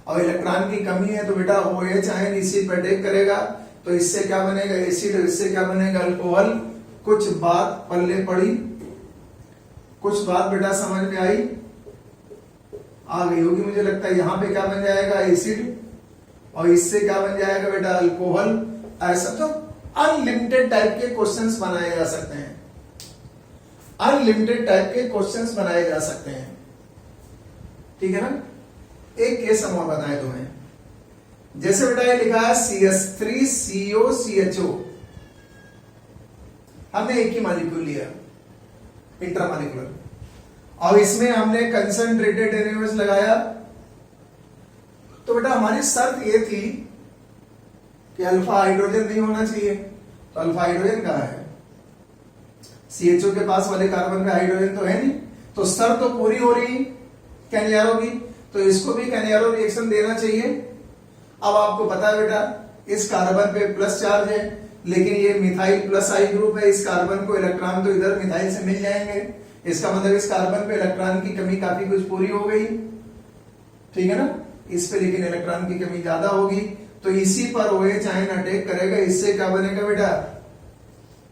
और इलेक्ट्रॉन की कमी है तो बेटा OH आयन इसी पर अटैक करेगा, तो इससे क्या बनेगा एसिड, इससे क्या बनेगा अल्कोहल। कुछ बात पल्ले पड़ी, कुछ बात बेटा समझ में आई, आ गई होगी मुझे लगता है। यहां पे क्या बन जाएगा एसिड, और इससे क्या बन जाएगा बेटा अल्कोहल। ऐसा तो अनलिमिटेड टाइप के क्वेश्चंस बनाए जा सकते हैं, अनलिमिटेड टाइप के क्वेश्चंस बनाए जा सकते हैं, ठीक है ना। एक केस हम और बताएं तुम्हें, जैसे बेटा ये लिखा है CH3COCHO, हमने एक ही मॉलिक्यूल लिया इंट्रामॉलिक्यूलर, और इसमें हमने कंसंट्रेटेड एनोवेज लगाया, तो बेटा हमारी शर्त ये थी कि अल्फा हाइड्रोजन नहीं होना चाहिए, तो अल्फा हाइड्रोजन कहां है, CHO के पास वाले कार्बन का हाइड्रोजन तो है नहीं, तो शर्त तो पूरी हो रही कैनियारो की, तो इसको भी कैनियारो रिएक्शन देना चाहिए। अब आपको पता है बेटा इस कार्बन पे प्लस चार्ज है, लेकिन ये मिथाइल प्लस I ग्रुप है, इस कार्बन को इलेक्ट्रॉन तो इधर मिथाइल से मिल जाएंगे, इसका मतलब इस कार्बन पे इलेक्ट्रॉन की कमी काफी कुछ पूरी हो गई, ठीक है ना। इस पे लेकिन इलेक्ट्रॉन की कमी ज्यादा होगी, तो इसी पर OH आयन अटैक करेगा, इससे क्या बनेगा बेटा,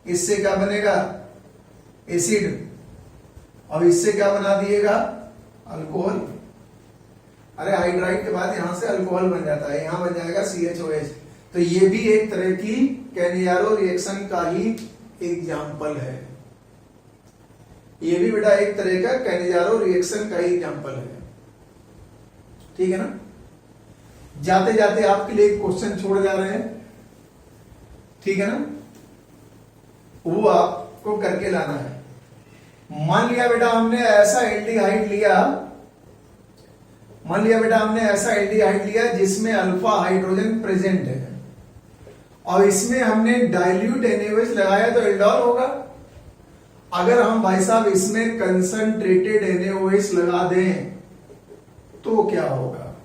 इससे क्या बनेगा एसिड, और इससे क्या बना दिएगा अल्कोहल। अरे हाइड्राइड के बाद यहां से अल्कोहल बन जाता है, यहां बन जाएगा CHOH। तो ये भी एक तरह की कैनियारो रिएक्शन का ही एग्जाम्पल है, ये भी बेटा एक तरह का कैनियारो रिएक्शन का ही एग्जाम्पल है, ठीक है ना। जाते जाते आपके लिए एक क्वेश्चन छोड़ जा रहे हैं, ठीक है ना, वो आपको करके लाना है। मान लिया बेटा हमने ऐसा एल्डिहाइड लिया, मान लिया बेटा हमने ऐसा एल्डिहाइड लिया जिसमें अल्फा हाइड्रोजन प्रेजेंट है, और इसमें हमने डाइल्यूट एनएच लगाया, तो एल्डोल होगा। अगर हम भाई साहब इसमें कंसंट्रेटेड एनएच लगा दें तो क्या होगा,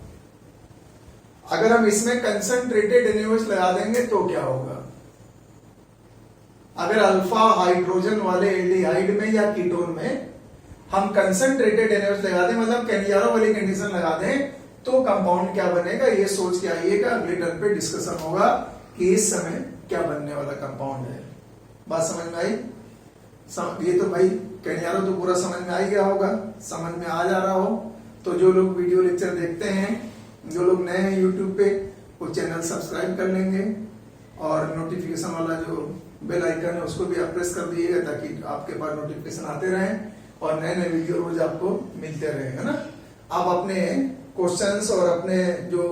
अगर हम इसमें कंसंट्रेटेड एनएच लगा देंगे तो क्या होगा। अगर अल्फा हाइड्रोजन वाले एल्डिहाइड में या कीटोन में हम कंसंट्रेटेड एनएच लगा दें, मतलब कैनियारो वाली कंडीशन लगा दें, तो कंपाउंड क्या बनेगा, ये सोच के आइएगा, अगले टर्न पे डिस्कशन होगा कि इस समय क्या बनने वाला कंपाउंड है। बात समझ में आई? ये तो भाई कैनियारो तो पूरा समझ में आ गया होगा, समझ में आ जा रहा हो तो जो लोग वीडियो लेक्चर देखते हैं, जो लोग नए हैं यूट्यूब पे, वो चैनल सब्सक्राइब कर लेंगे, और नोटिफिकेशन वाला जो बेल आइकन है उसको भी आप प्रेस कर दीजिएगा, ताकि आपके पास नोटिफिकेशन आते रहें और नए नए वीडियो रोज आपको मिलते रहे, है ना। आप अपने क्वेश्चंस और अपने जो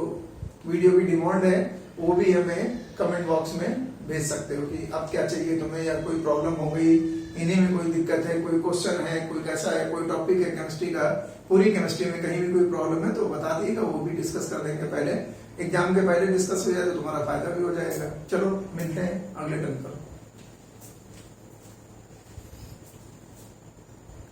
वीडियो की डिमांड है वो भी हमें कमेंट बॉक्स में भेज सकते हो कि अब क्या चाहिए तुम्हें, या कोई प्रॉब्लम हो गई, इन्हीं में कोई दिक्कत है, कोई क्वेश्चन है, कोई कैसा है, कोई टॉपिक है केमिस्ट्री का, पूरी केमिस्ट्री में कहीं भी कोई प्रॉब्लम है तो बता दिएगा, वो भी डिस्कस कर देंगे। पहले एग्जाम के पहले डिस्कस हो जाए तो तुम्हारा फायदा भी हो जाएगा। चलो मिलते हैं अगले टर्म पर।